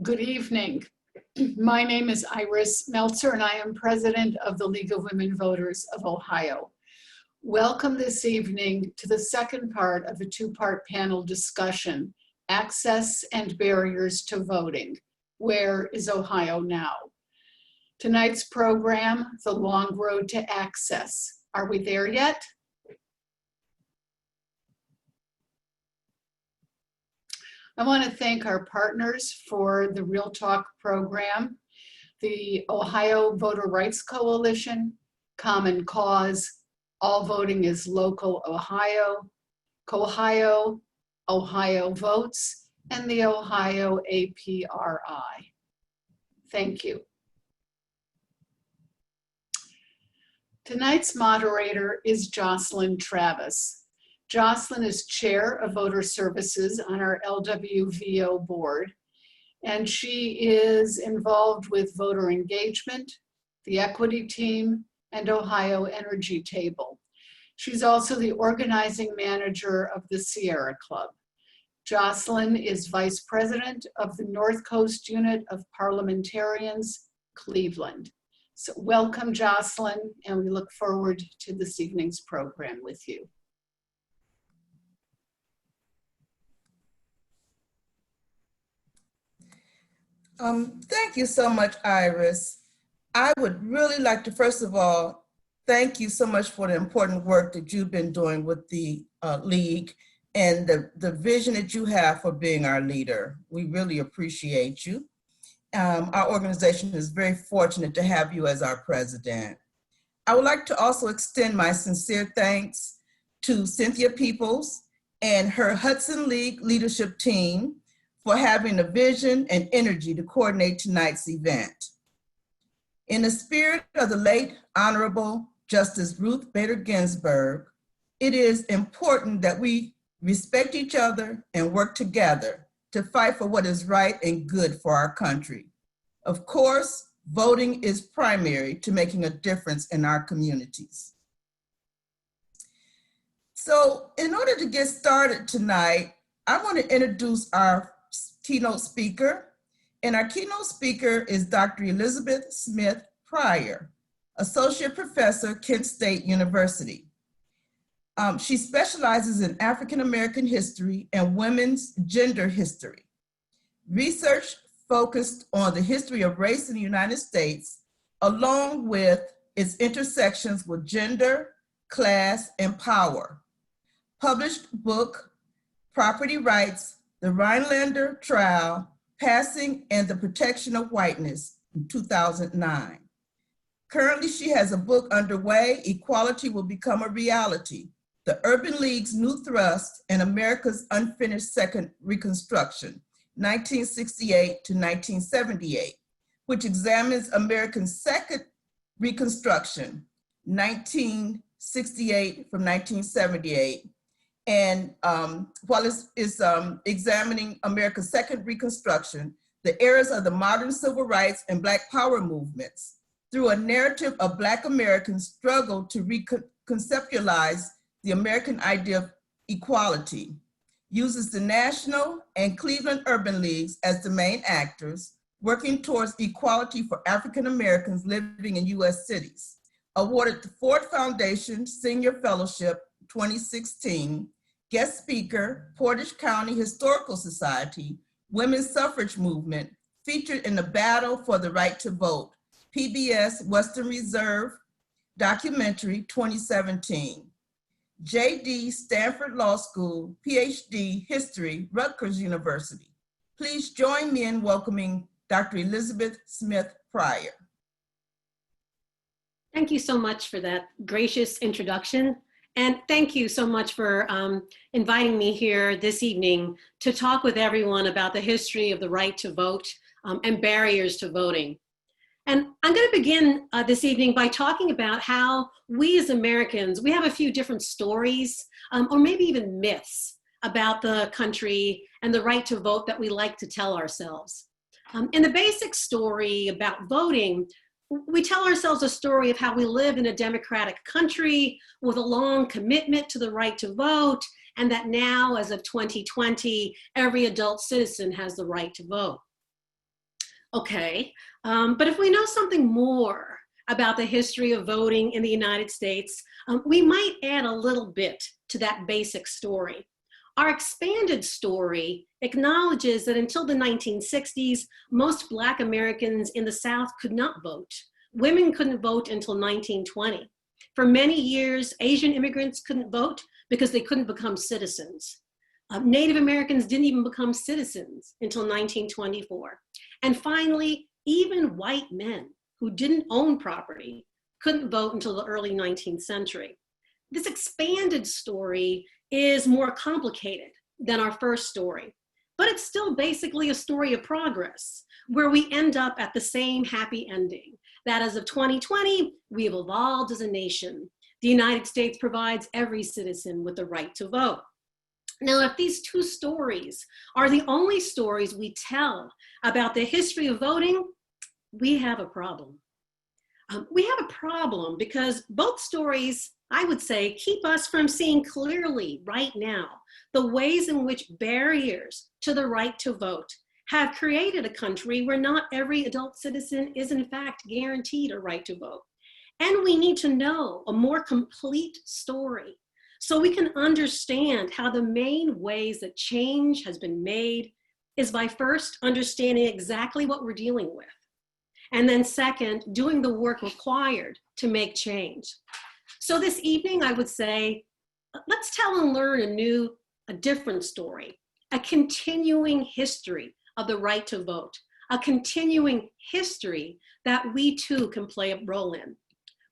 Good evening. My name is Iris Meltzer, and I am president of the League of Women Voters of Ohio. Welcome this evening to the second part of a two-part panel discussion, Access and Barriers to Voting. Where is Ohio now? Tonight's program, The Long Road to Access. Are we there yet? I want to thank our partners for the Real Talk program, the Ohio Voter Rights Coalition, Common Cause, All Voting is Local Ohio, Cohio, Ohio Votes, and the Ohio APRI. Thank you. Tonight's moderator is Jocelyn Travis. Jocelyn is chair of voter services on our LWVO board, and she is involved with voter engagement, the equity team, and Ohio Energy Table. She's also the organizing manager of the Sierra Club. Jocelyn is vice president of the North Coast Unit of Parliamentarians, Cleveland. So welcome, Jocelyn, and we look forward to this evening's program with you. Thank you so much, Iris. I would really like to, first of all, thank you so much for the important work that you've been doing with the League and the vision that you have for being our leader. We really appreciate you. Our organization is very fortunate to have you as our president. I would like to also extend my sincere thanks to Cynthia Peoples and her Hudson League leadership team for having the vision and energy to coordinate tonight's event. In the spirit of the late Honorable Justice Ruth Bader Ginsburg, it is important that we respect each other and work together to fight for what is right and good for our country. Of course, voting is primary to making a difference in our communities. So in order to get started tonight, I want to introduce our keynote speaker, and our keynote speaker is Dr. Elizabeth Smith-Pryor, Associate Professor, Kent State University. She specializes in African American history and women's gender history. Research focused on the history of race in the United States, along with its intersections with gender, class, and power. Published book, Property Rights, The Rhinelander Trial, Passing and the Protection of Whiteness in 2009. Currently, she has a book underway, Equality Will Become a Reality, The Urban League's New Thrust and America's Unfinished Second Reconstruction, 1968 to 1978, which examines America's second Reconstruction, 1968 from 1978, and while it's examining America's second Reconstruction, the eras of the modern civil rights and Black Power movements through a narrative of Black Americans' struggle to reconceptualize the American idea of equality, uses the National and Cleveland Urban Leagues as the main actors, working towards equality for African Americans living in US cities. Awarded the Ford Foundation Senior Fellowship 2016, guest speaker, Portage County Historical Society, Women's Suffrage Movement, featured in the Battle for the Right to Vote, PBS Western Reserve documentary 2017. JD Stanford Law School, PhD History, Rutgers University. Please join me in welcoming Dr. Elizabeth Smith-Pryor. Thank you so much for that gracious introduction. And thank you so much for inviting me here this evening to talk with everyone about the history of the right to vote and barriers to voting. And I'm going to begin this evening by talking about how we as Americans, we have a few different stories or maybe even myths about the country and the right to vote that we like to tell ourselves. In the basic story about voting, we tell ourselves a story of how we live in a democratic country with a long commitment to the right to vote, and that now, as of 2020, every adult citizen has the right to vote. Okay, but if we know something more about the history of voting in the United States, we might add a little bit to that basic story. Our expanded story acknowledges that until the 1960s, most Black Americans in the South could not vote. Women couldn't vote until 1920. For many years, Asian immigrants couldn't vote because they couldn't become citizens. Native Americans didn't even become citizens until 1924. And finally, even white men who didn't own property couldn't vote until the early 19th century. This expanded story is more complicated than our first story, but it's still basically a story of progress where we end up at the same happy ending, that as of 2020, we have evolved as a nation. The United States provides every citizen with the right to vote. Now, if these two stories are the only stories we tell about the history of voting, we have a problem. We have a problem because both stories, I would say, keep us from seeing clearly right now the ways in which barriers to the right to vote have created a country where not every adult citizen is in fact guaranteed a right to vote. And we need to know a more complete story so we can understand how the main ways that change has been made is by first understanding exactly what we're dealing with. And then second, doing the work required to make change. So this evening, I would say, let's tell and learn a different story, a continuing history of the right to vote, a continuing history that we too can play a role in.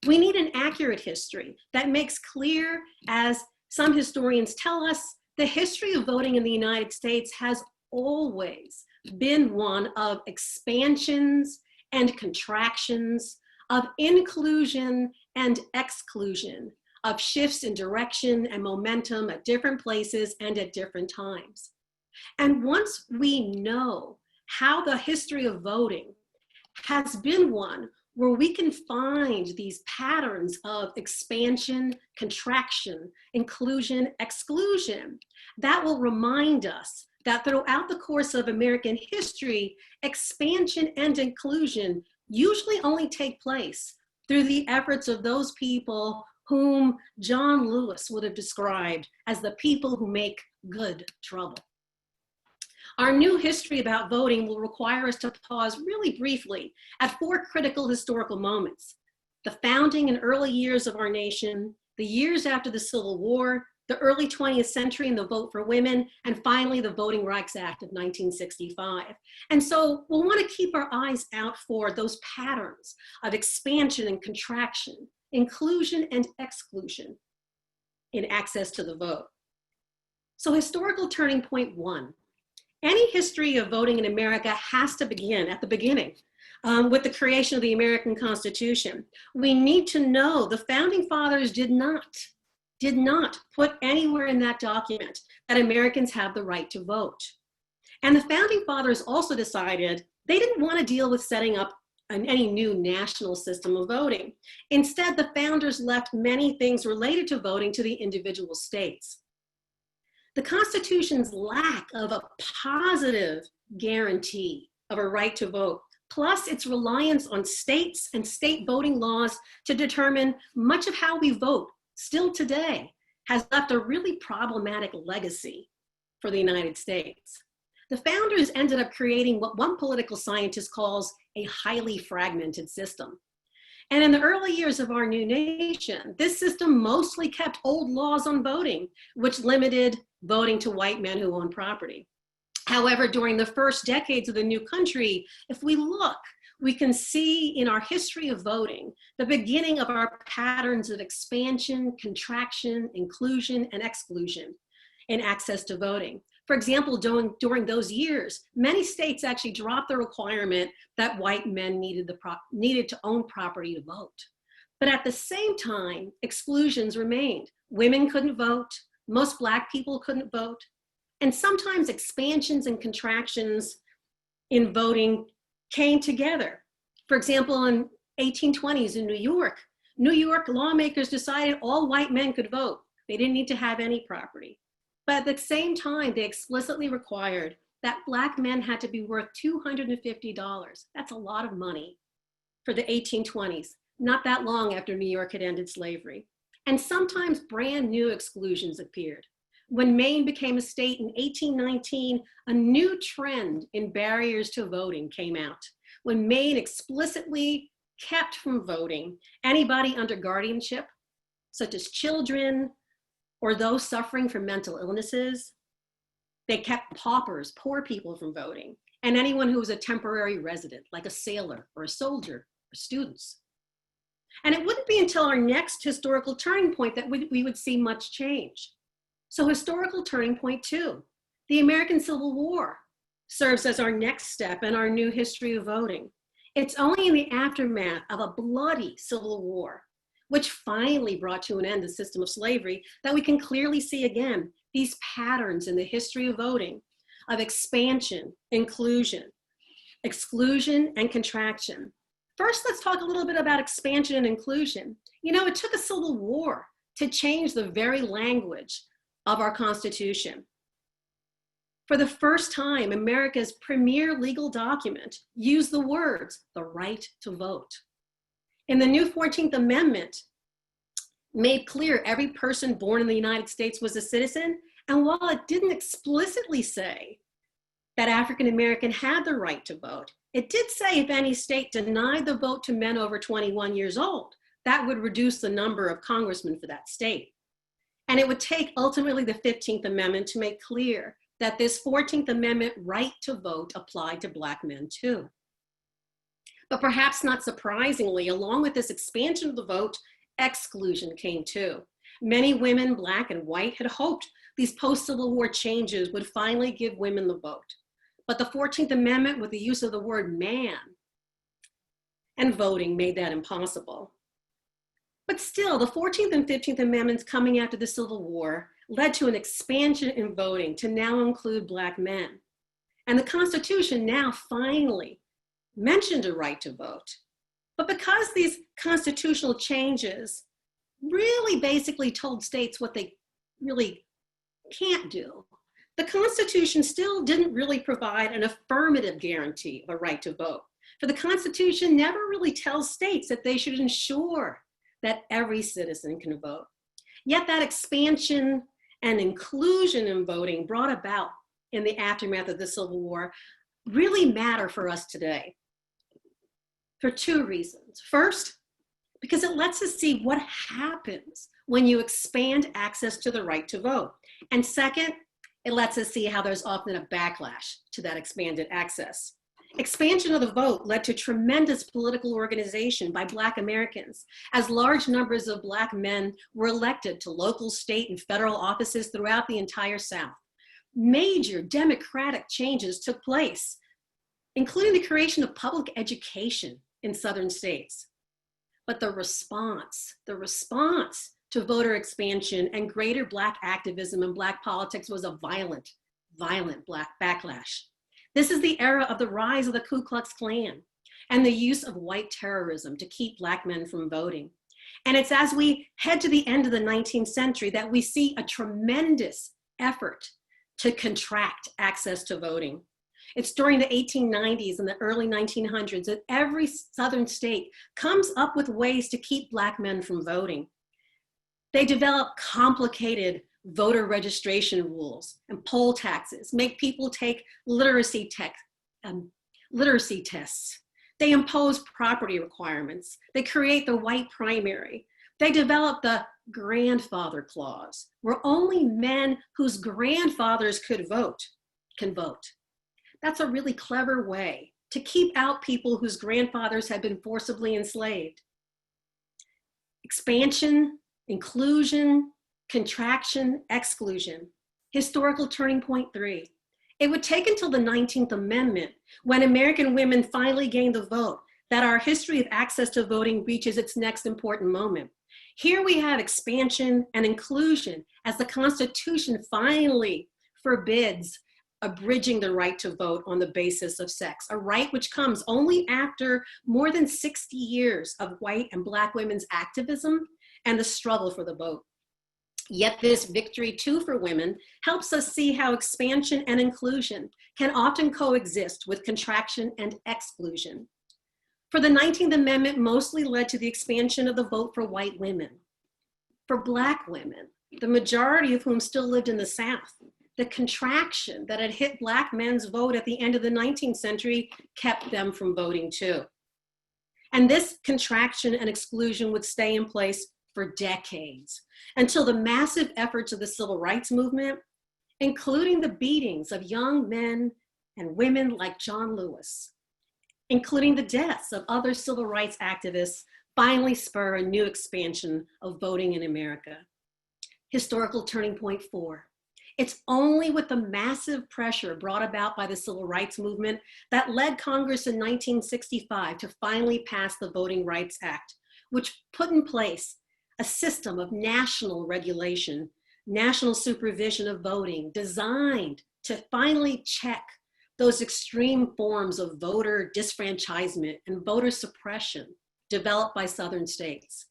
We need an accurate history that makes clear, as some historians tell us, the history of voting in the United States has always been one of expansions and contractions, of inclusion and exclusion, of shifts in direction and momentum at different places and at different times. And once we know how the history of voting has been one where we can find these patterns of expansion, contraction, inclusion, exclusion, that will remind us that throughout the course of American history, expansion and inclusion usually only take place through the efforts of those people whom John Lewis would have described as the people who make good trouble. Our new history about voting will require us to pause really briefly at 4 critical historical moments: the founding and early years of our nation, the years after the Civil War, the early 20th century and the vote for women, and finally the Voting Rights Act of 1965. And so we'll want to keep our eyes out for those patterns of expansion and contraction, inclusion and exclusion in access to the vote. So historical turning point 1. Any history of voting in America has to begin at the beginning with the creation of the American Constitution. We need to know the founding fathers did not put anywhere in that document that Americans have the right to vote. And the founding fathers also decided they didn't want to deal with setting up any new national system of voting. Instead, the founders left many things related to voting to the individual states. The Constitution's lack of a positive guarantee of a right to vote, plus its reliance on states and state voting laws to determine much of how we vote still today, has left a really problematic legacy for the United States. The founders ended up creating what one political scientist calls a highly fragmented system. And in the early years of our new nation, this system mostly kept old laws on voting, which limited voting to white men who own property. However, during the first decades of the new country, if we look, we can see in our history of voting the beginning of our patterns of expansion, contraction, inclusion, and exclusion in access to voting. For example, during those years, many states actually dropped the requirement that white men needed to own property to vote. But at the same time, exclusions remained. Women couldn't vote, most Black people couldn't vote, and sometimes expansions and contractions in voting came together. For example, in 1820s in New York lawmakers decided all white men could vote. They didn't need to have any property. But at the same time, they explicitly required that Black men had to be worth $250. That's a lot of money for the 1820s, not that long after New York had ended slavery. And sometimes brand new exclusions appeared. When Maine became a state in 1819, a new trend in barriers to voting came out. When Maine explicitly kept from voting anybody under guardianship, such as children or those suffering from mental illnesses. They kept paupers, poor people, from voting, and anyone who was a temporary resident, like a sailor or a soldier or students. And it wouldn't be until our next historical turning point that we would see much change. So historical turning point 2, the American Civil War serves as our next step in our new history of voting. It's only in the aftermath of a bloody Civil War, which finally brought to an end the system of slavery, that we can clearly see again these patterns in the history of voting of expansion, inclusion, exclusion, and contraction. First, let's talk a little bit about expansion and inclusion. You know, it took a civil war to change the very language of our Constitution. For the first time, America's premier legal document used the words, the right to vote. In the new 14th Amendment, made clear every person born in the United States was a citizen. And while it didn't explicitly say that African American had the right to vote, it did say if any state denied the vote to men over 21 years old, that would reduce the number of congressmen for that state. And it would take ultimately the 15th Amendment to make clear that this 14th Amendment right to vote applied to Black men too. But perhaps not surprisingly, along with this expansion of the vote, exclusion came too. Many women, Black and white, had hoped these post-Civil War changes would finally give women the vote. But the 14th Amendment, with the use of the word man and voting, made that impossible. But still, the 14th and 15th Amendments coming after the Civil War led to an expansion in voting to now include Black men. And the Constitution now finally mentioned a right to vote. But because these constitutional changes really basically told states what they really can't do, the Constitution still didn't really provide an affirmative guarantee of a right to vote. For the Constitution never really tells states that they should ensure that every citizen can vote. Yet that expansion and inclusion in voting brought about in the aftermath of the Civil War really matter for us today for 2 reasons. First, because it lets us see what happens when you expand access to the right to vote. And second, it lets us see how there's often a backlash to that expanded access. Expansion of the vote led to tremendous political organization by Black Americans, as large numbers of Black men were elected to local, state, and federal offices throughout the entire South. Major democratic changes took place, including the creation of public education in Southern states. But the response to voter expansion and greater Black activism and Black politics was a violent Black backlash. This is the era of the rise of the Ku Klux Klan and the use of white terrorism to keep Black men from voting. And it's as we head to the end of the 19th century that we see a tremendous effort to contract access to voting. It's during the 1890s and the early 1900s that every Southern state comes up with ways to keep Black men from voting. They develop complicated voter registration rules and poll taxes, make people take literacy tests. They impose property requirements. They create the white primary. They develop the grandfather clause, where only men whose grandfathers could vote can vote. That's a really clever way to keep out people whose grandfathers had been forcibly enslaved. Expansion, inclusion, contraction, exclusion. Historical turning point 3. It would take until the 19th Amendment, when American women finally gained the vote, that our history of access to voting reaches its next important moment. Here we have expansion and inclusion as the Constitution finally forbids abridging the right to vote on the basis of sex, a right which comes only after more than 60 years of white and Black women's activism and the struggle for the vote. Yet this victory too for women helps us see how expansion and inclusion can often coexist with contraction and exclusion. For the 19th Amendment mostly led to the expansion of the vote for white women. For Black women, the majority of whom still lived in the South, the contraction that had hit Black men's vote at the end of the 19th century kept them from voting too. And this contraction and exclusion would stay in place for decades, until the massive efforts of the civil rights movement, including the beatings of young men and women like John Lewis, including the deaths of other civil rights activists, finally spur a new expansion of voting in America. Historical turning point 4. It's only with the massive pressure brought about by the civil rights movement that led Congress in 1965 to finally pass the Voting Rights Act, which put in place a system of national regulation, national supervision of voting, designed to finally check those extreme forms of voter disfranchisement and voter suppression developed by Southern states.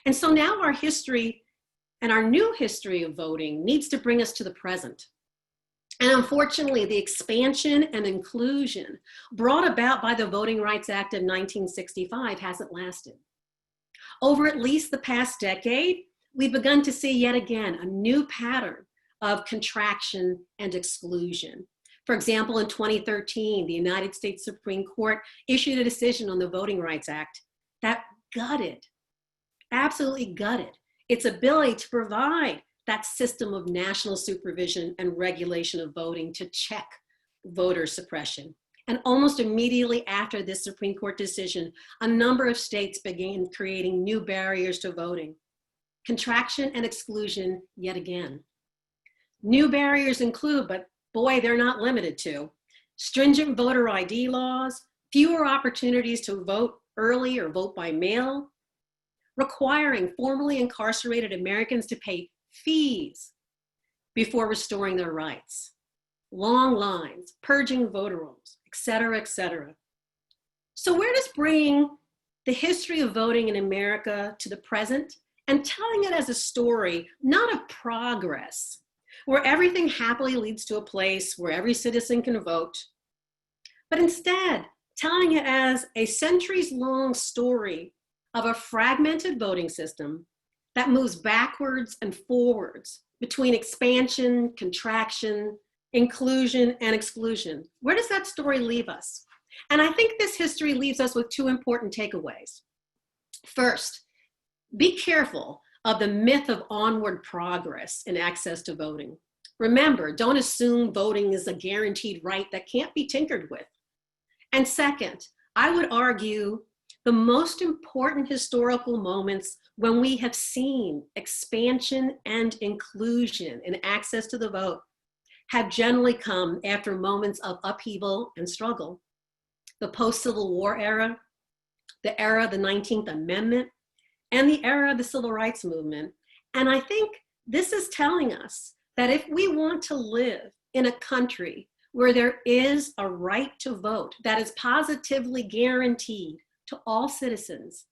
And so now our history and our new history of voting needs to bring us to the present. And unfortunately, the expansion and inclusion brought about by the Voting Rights Act of 1965 hasn't lasted. Over at least the past decade, we've begun to see yet again a new pattern of contraction and exclusion. For example, in 2013, the United States Supreme Court issued a decision on the Voting Rights Act that gutted, absolutely gutted, its ability to provide that system of national supervision and regulation of voting to check voter suppression. And almost immediately after this Supreme Court decision, a number of states began creating new barriers to voting. Contraction and exclusion yet again. New barriers include, but boy, they're not limited to, stringent voter ID laws, fewer opportunities to vote early or vote by mail, requiring formerly incarcerated Americans to pay fees before restoring their rights, long lines, purging voter rolls, et cetera, et cetera. So where does bringing the history of voting in America to the present and telling it as a story, not of progress, where everything happily leads to a place where every citizen can vote, but instead telling it as a centuries-long story of a fragmented voting system that moves backwards and forwards between expansion, contraction, inclusion, and exclusion. Where does that story leave us? And I think this history leaves us with two important takeaways. First, be careful of the myth of onward progress in access to voting. Remember, don't assume voting is a guaranteed right that can't be tinkered with. And second, I would argue the most important historical moments when we have seen expansion and inclusion in access to the vote have generally come after moments of upheaval and struggle. The post-Civil War era, the era of the 19th Amendment, and the era of the Civil Rights Movement. And I think this is telling us that if we want to live in a country where there is a right to vote that is positively guaranteed to all citizens,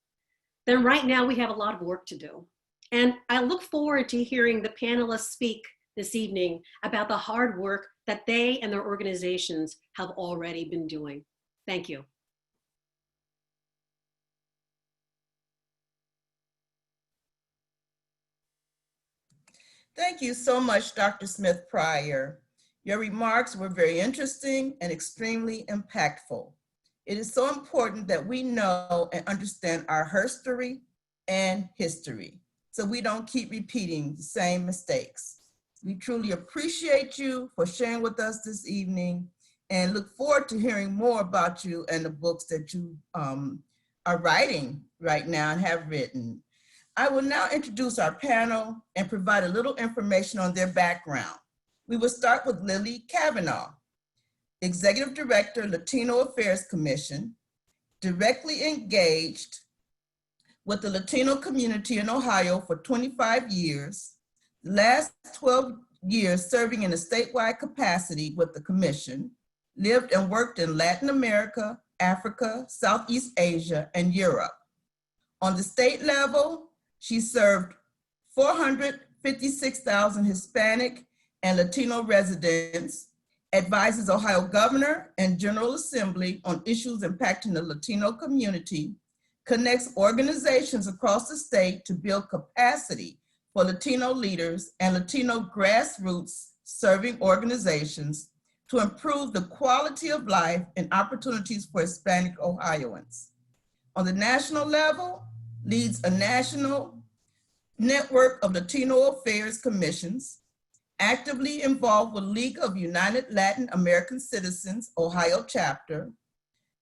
then right now we have a lot of work to do. And I look forward to hearing the panelists speak this evening about the hard work that they and their organizations have already been doing. Thank you. Thank you so much, Dr. Smith-Pryor. Your remarks were very interesting and extremely impactful. It is so important that we know and understand our history and history, so we don't keep repeating the same mistakes. We truly appreciate you for sharing with us this evening and look forward to hearing more about you and the books that you are writing right now and have written. I will now introduce our panel and provide a little information on their background. We will start with Lilly Cavanaugh, Executive Director, Latino Affairs Commission, directly engaged with the Latino community in Ohio for 25 years, the last 12 years serving in a statewide capacity with the commission, lived and worked in Latin America, Africa, Southeast Asia, and Europe. On the state level, she served 456,000 Hispanic and Latino residents, advises Ohio Governor and General Assembly on issues impacting the Latino community, connects organizations across the state to build capacity for Latino leaders and Latino grassroots serving organizations to improve the quality of life and opportunities for Hispanic Ohioans. On the national level, leads a national network of Latino Affairs Commissions, actively involved with League of United Latin American Citizens, Ohio chapter,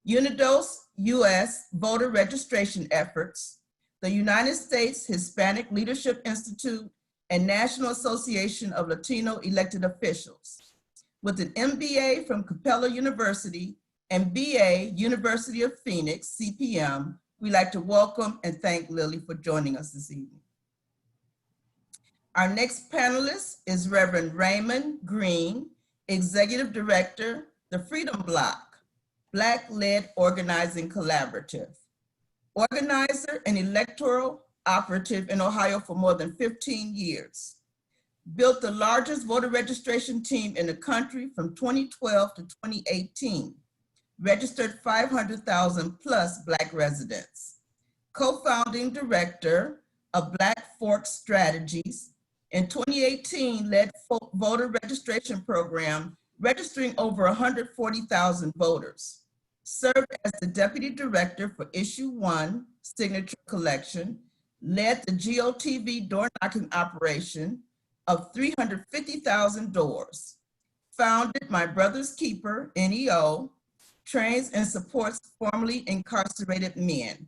UNIDOS US voter registration efforts, the United States Hispanic Leadership Institute, and National Association of Latino Elected Officials. With an MBA from Capella University and BA, University of Phoenix, CPM, we'd like to welcome and thank Lilly for joining us this evening. Our next panelist is Reverend Raymond Greene, Executive Director, the Freedom Bloc, Black-led organizing collaborative. Organizer and electoral operative in Ohio for more than 15 years. Built the largest voter registration team in the country from 2012 to 2018. Registered 500,000 plus Black residents. Co-founding director of Black Fork Strategies. In 2018, led voter registration program, registering over 140,000 voters. Served as the deputy director for Issue 1 signature collection, led the GOTV door knocking operation of 350,000 doors. Founded My Brother's Keeper, NEO, trains and supports formerly incarcerated men.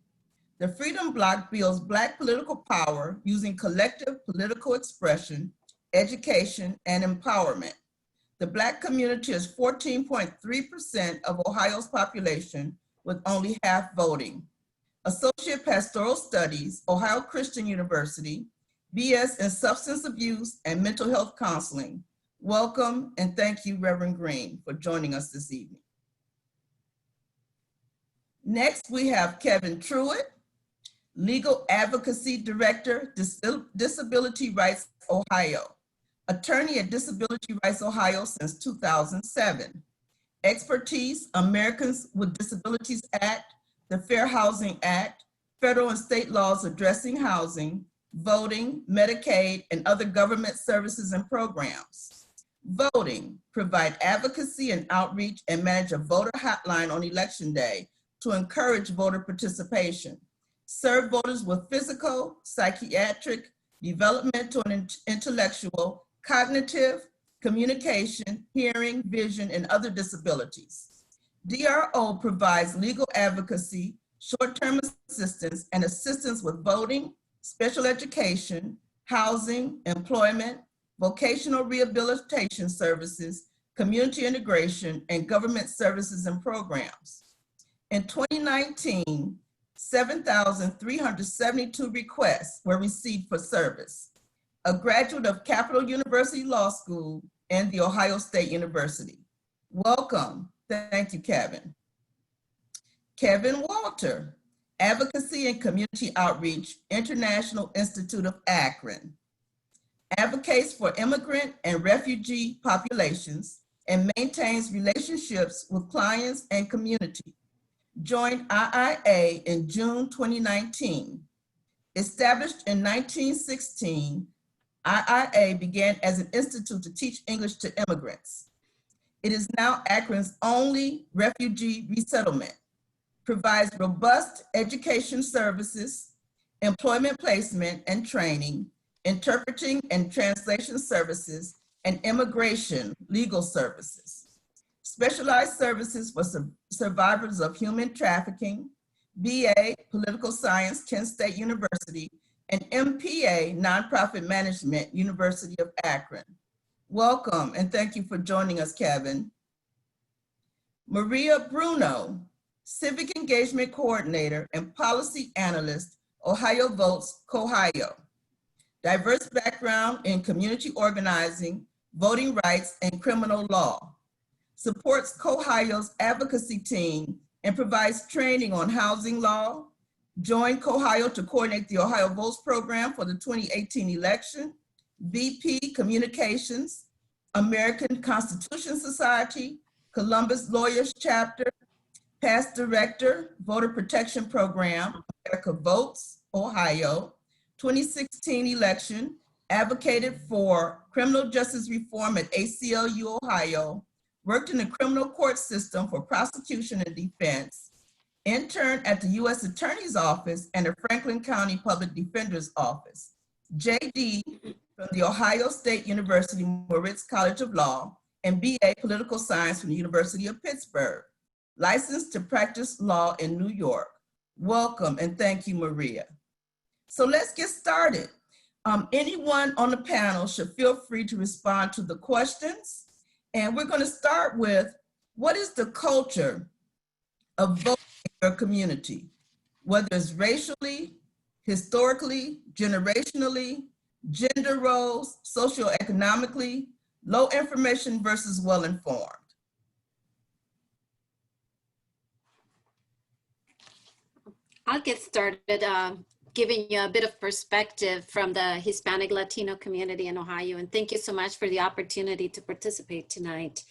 The Freedom Bloc builds Black political power using collective political expression, education, and empowerment. The Black community is 14.3% of Ohio's population, with only half voting. Associate Pastoral Studies, Ohio Christian University, BS in Substance Abuse and Mental Health Counseling. Welcome and thank you, Reverend Greene, for joining us this evening. Next, we have Kevin Truitt, Legal Advocacy Director, Disability Rights Ohio. Attorney at Disability Rights Ohio since 2007. Expertise, Americans with Disabilities Act, the Fair Housing Act, federal and state laws addressing housing, voting, Medicaid, and other government services and programs. Voting, provide advocacy and outreach and manage a voter hotline on election day to encourage voter participation. Serve voters with physical, psychiatric, developmental, and intellectual, cognitive, communication, hearing, vision, and other disabilities. DRO provides legal advocacy, short-term assistance, and assistance with voting, special education, housing, employment, vocational rehabilitation services, community integration, and government services and programs. In 2019, 7,372 requests were received for service. A graduate of Capital University Law School and the Ohio State University. Welcome. Thank you, Kevin. Kevin Walter, Advocacy and Community Outreach, International Institute of Akron. Advocates for immigrant and refugee populations and maintains relationships with clients and community. Joined IIA in June 2019. Established in 1916, IIA began as an institute to teach English to immigrants. It is now Akron's only refugee resettlement, provides robust education services, employment placement and training, interpreting and translation services, and immigration legal services. Specialized services for survivors of human trafficking, BA, Political Science, Kent State University, and MPA, Nonprofit Management, University of Akron. Welcome, and thank you for joining us, Kevin. Maria Bruno, Civic Engagement Coordinator and Policy Analyst, Ohio Votes, Cohio. Diverse background in community organizing, voting rights, and criminal law. Supports Cohio's advocacy team and provides training on housing law, joined Ohio to coordinate the Ohio Votes program for the 2018 election, VP Communications, American Constitution Society, Columbus Lawyers Chapter, past director, Voter Protection Program, America Votes, Ohio, 2016 election, advocated for criminal justice reform at ACLU, Ohio, worked in the criminal court system for prosecution and defense, interned at the U.S. Attorney's Office and the Franklin County Public Defender's Office, JD from the Ohio State University Moritz College of Law, and BA Political Science from the University of Pittsburgh, licensed to practice law in New York. Welcome and thank you, Maria. So let's get started. Anyone on the panel should feel free to respond to the questions. And we're going to start with, what is the culture of voting in your community? Whether it's racially, historically, generationally, gender roles, socioeconomically, low information versus well-informed. I'll get started giving you a bit of perspective from the Hispanic Latino community in Ohio. And thank you so much for the opportunity to participate tonight.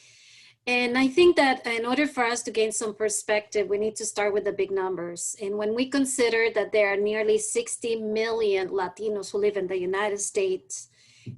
And I think that in order for us to gain some perspective, we need to start with the big numbers. And when we consider that there are nearly 60 million Latinos who live in the United States,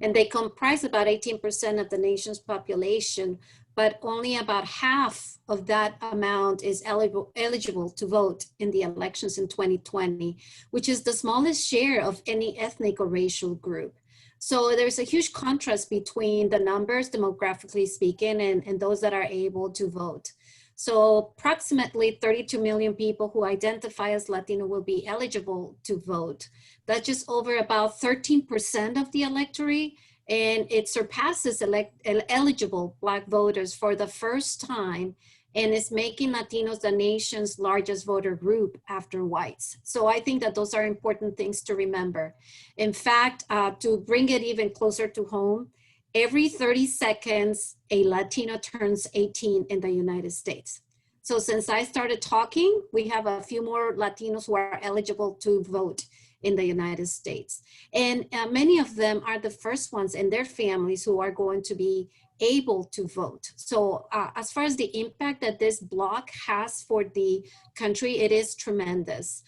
and they comprise about 18% of the nation's population, but only about half of that amount is eligible to vote in the elections in 2020, which is the smallest share of any ethnic or racial group. So there's a huge contrast between the numbers, demographically speaking, and those that are able to vote. So approximately 32 million people who identify as Latino will be eligible to vote. That's just over about 13% of the electorate, and it surpasses eligible Black voters for the first time, and is making Latinos the nation's largest voter group after whites. So I think that those are important things to remember. In fact, to bring it even closer to home, every 30 seconds, a Latino turns 18 in the United States. So since I started talking, we have a few more Latinos who are eligible to vote in the United States. And many of them are the first ones in their families who are going to be able to vote. So as far as the impact that this bloc has for the country, it is tremendous.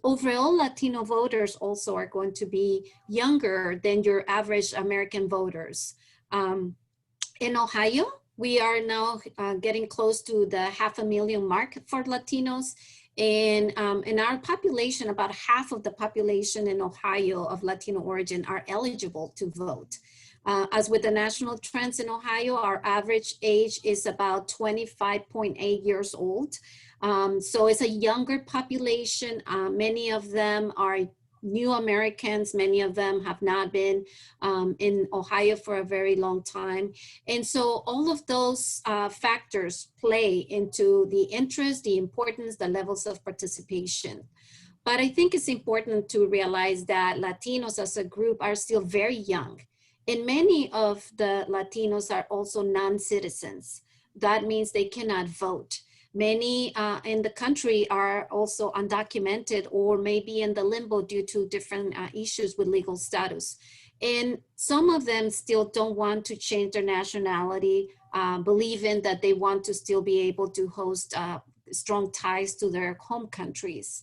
Overall, Latino voters also are going to be younger than your average American voters. In Ohio, we are now getting close to the 500,000 mark for Latinos. And in our population, about half of the population in Ohio of Latino origin are eligible to vote. As with the national trends in Ohio, our average age is about 25.8 years old. So it's a younger population. Many of them are new Americans. Many of them have not been in Ohio for a very long time. And so all of those factors play into the interest, the importance, the levels of participation. But I think it's important to realize that Latinos as a group are still very young. And many of the Latinos are also non-citizens. That means they cannot vote. Many in the country are also undocumented or maybe in the limbo due to different issues with legal status. And some of them still don't want to change their nationality, believing that they want to still be able to host strong ties to their home countries.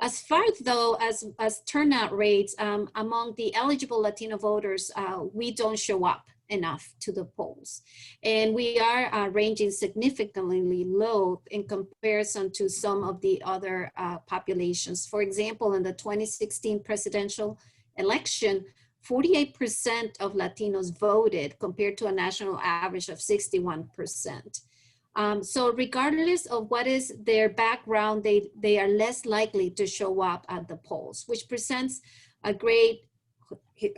As far though as turnout rates among the eligible Latino voters, we don't show up enough to the polls. And we are ranging significantly low in comparison to some of the other populations. For example, in the 2016 presidential election, 48% of Latinos voted compared to a national average of 61%. So regardless of what is their background, they are less likely to show up at the polls, which presents a great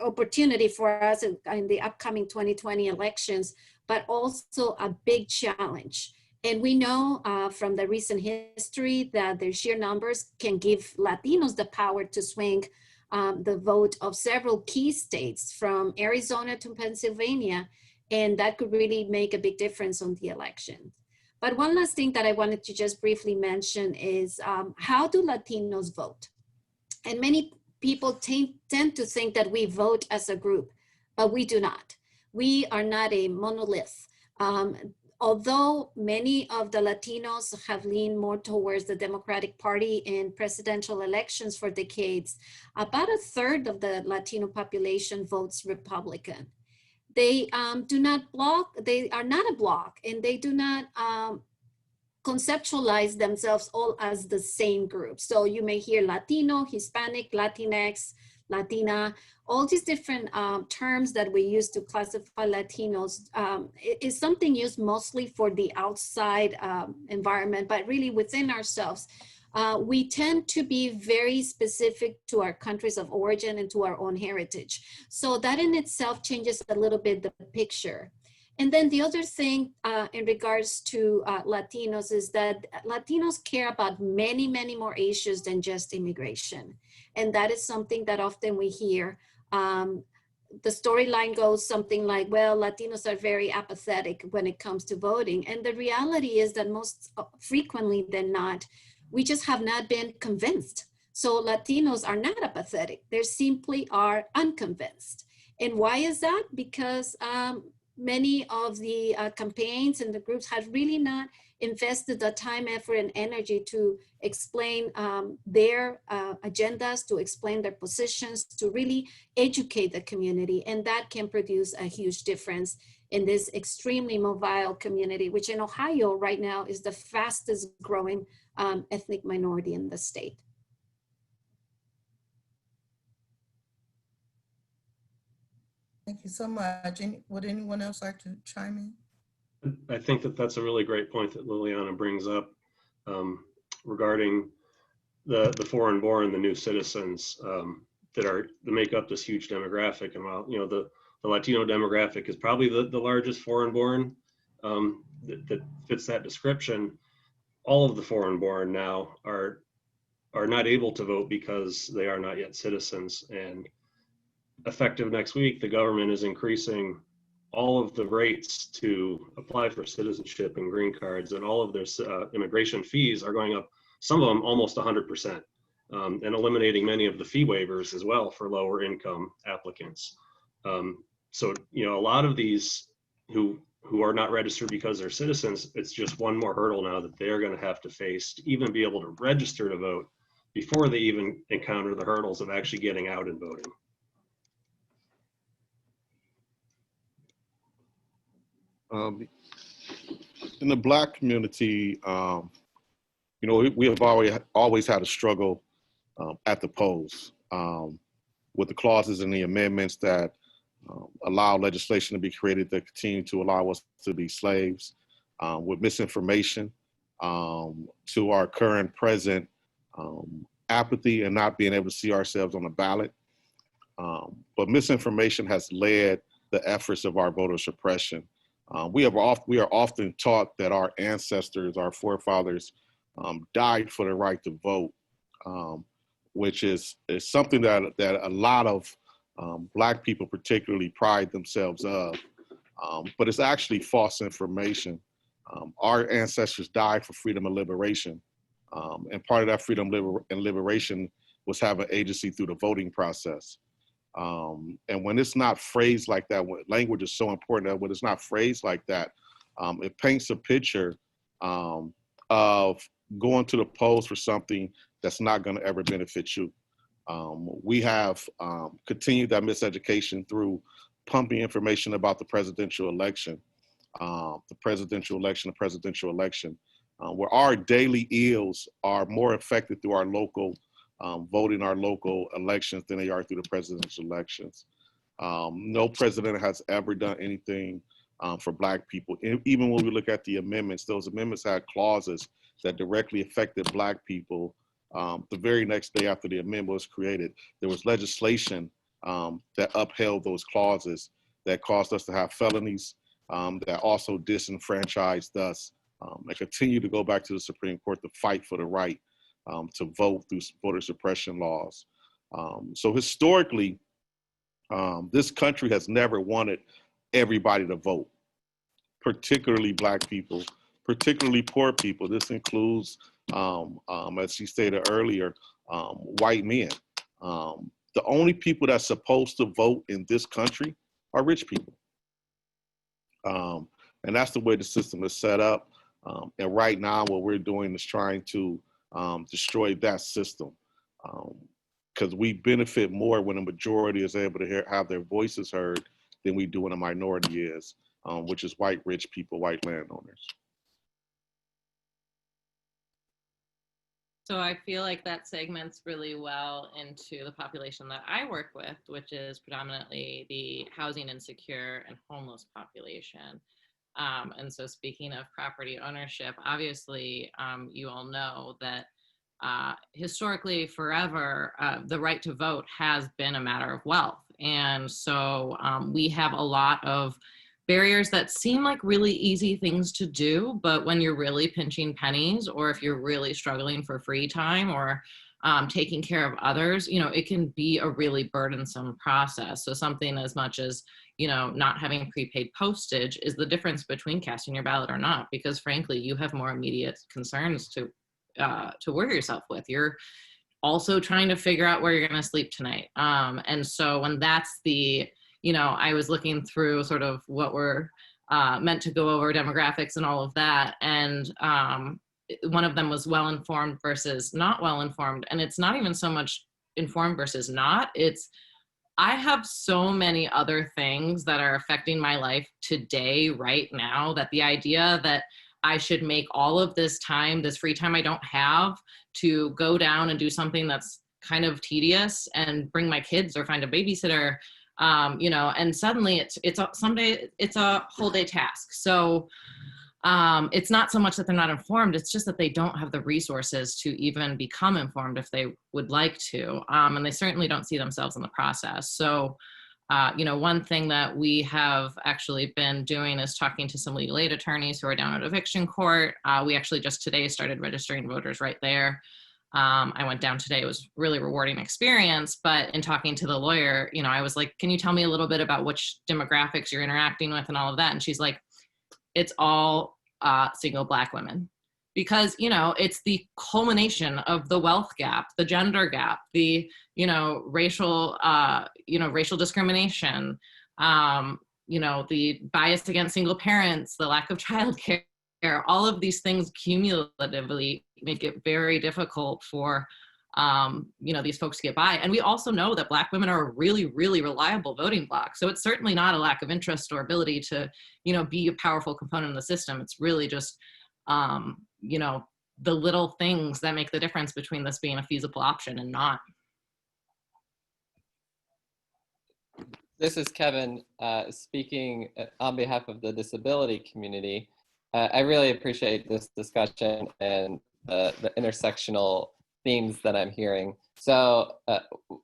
opportunity for us in the upcoming 2020 elections, but also a big challenge. And we know from the recent history that the sheer numbers can give Latinos the power to swing the vote of several key states from Arizona to Pennsylvania, and that could really make a big difference on the election. But one last thing that I wanted to just briefly mention is how do Latinos vote? And many people tend to think that we vote as a group, but we do not. We are not a monolith. Although many of the Latinos have leaned more towards the Democratic Party in presidential elections for decades, about a third of the Latino population votes Republican. They do not block, they are not a bloc, and they do not conceptualize themselves all as the same group. So you may hear Latino, Hispanic, Latinx, Latina, all these different terms that we use to classify Latinos is something used mostly for the outside environment, but really within ourselves. We tend to be very specific to our countries of origin and to our own heritage. So that in itself changes a little bit the picture. And then the other thing in regards to Latinos is that Latinos care about many, many more issues than just immigration. And that is something that often we hear. The storyline goes something like, well, Latinos are very apathetic when it comes to voting. And the reality is that most frequently than not, we just have not been convinced. So Latinos are not apathetic. They simply are unconvinced. And why is that? Because many of the campaigns and the groups have really not invested the time, effort, and energy to explain their agendas, to explain their positions, to really educate the community. And that can produce a huge difference in this extremely mobile community, which in Ohio right now is the fastest growing ethnic minority in the state. Thank you so much. Would anyone else like to chime in? I think that that's a really great point that Liliana brings up regarding the foreign-born, the new citizens that make up this huge demographic. And while the Latino demographic is probably the largest foreign-born that fits that description, all of the foreign-born now are not able to vote because they are not yet citizens. And effective next week, the government is increasing all of the rates to apply for citizenship and green cards, and all of their immigration fees are going up, some of them almost 100%, and eliminating many of the fee waivers as well for lower income applicants. So, a lot of these who are not registered because they're citizens, it's just one more hurdle now that they're going to have to face to even be able to register to vote before they even encounter the hurdles of actually getting out and voting. In the Black community, we have always had a struggle at the polls with the clauses and the amendments that allow legislation to be created that continue to allow us to be slaves, with misinformation, to our current present apathy and not being able to see ourselves on the ballot. But misinformation has led the efforts of our voter suppression. We are often taught that our ancestors, our forefathers, died for the right to vote, which is something that a lot of Black people particularly pride themselves of, but it's actually false information. Our ancestors died for freedom and liberation, and part of that freedom and liberation was having agency through the voting process. And when it's not phrased like that, when language is so important, that when it's not phrased like that, it paints a picture of going to the polls for something that's not going to ever benefit you. We have continued that miseducation through pumping information about the presidential election, where our daily ills are more affected through our local voting, our local elections, than they are through the presidential elections. No president has ever done anything for Black people. Even when we look at the amendments, those amendments had clauses that directly affected Black people. The very next day after the amendment was created, there was legislation that upheld those clauses that caused us to have felonies, that also disenfranchised us, and continue to go back to the Supreme Court to fight for the right to vote through voter suppression laws. So historically, this country has never wanted everybody to vote, particularly Black people, particularly poor people. This includes, as she stated earlier, white men. The only people that's supposed to vote in this country are rich people. And that's the way the system is set up. And right now what we're doing is trying to destroy that system. Because we benefit more when a majority is able to have their voices heard than we do when a minority is, which is white rich people, white landowners. So I feel like that segments really well into the population that I work with, which is predominantly the housing insecure and homeless population. And so speaking of property ownership, obviously you all know that historically forever, the right to vote has been a matter of wealth. And so we have a lot of barriers that seem like really easy things to do, but when you're really pinching pennies, or if you're really struggling for free time or taking care of others, you know, it can be a really burdensome process. So something as much as, you know, not having prepaid postage is the difference between casting your ballot or not, because frankly, you have more immediate concerns to worry yourself with. You're also trying to figure out where you're going to sleep tonight. And so when that's the, you know, I was looking through sort of what we're meant to go over, demographics and all of that. And one of them was well-informed versus not well-informed. And it's not even so much informed versus not, it's, I have so many other things that are affecting my life today, right now, that the idea that I should make all of this time, this free time I don't have, to go down and do something that's kind of tedious and bring my kids or find a babysitter, you know, and suddenly someday it's a whole day task. So it's not so much that they're not informed, it's just that they don't have the resources to even become informed if they would like to. And they certainly don't see themselves in the process. So, you know, one thing that we have actually been doing is talking to some legal aid attorneys who are down at eviction court. We actually just today started registering voters right there. I went down today. It was really rewarding experience, but in talking to the lawyer, you know, I was like, can you tell me a little bit about which demographics you're interacting with and all of that? And she's like, it's all single Black women, because, you know, it's the culmination of the wealth gap, the gender gap, the, you know, racial discrimination, you know, the bias against single parents, the lack of childcare, all of these things cumulatively make it very difficult for, you know, these folks to get by. And we also know that Black women are a really, really reliable voting bloc. So it's certainly not a lack of interest or ability to, you know, be a powerful component of the system. It's really just, you know, the little things that make the difference between this being a feasible option and not. This is Kevin speaking on behalf of the disability community. I really appreciate this discussion and the intersectional themes that I'm hearing. So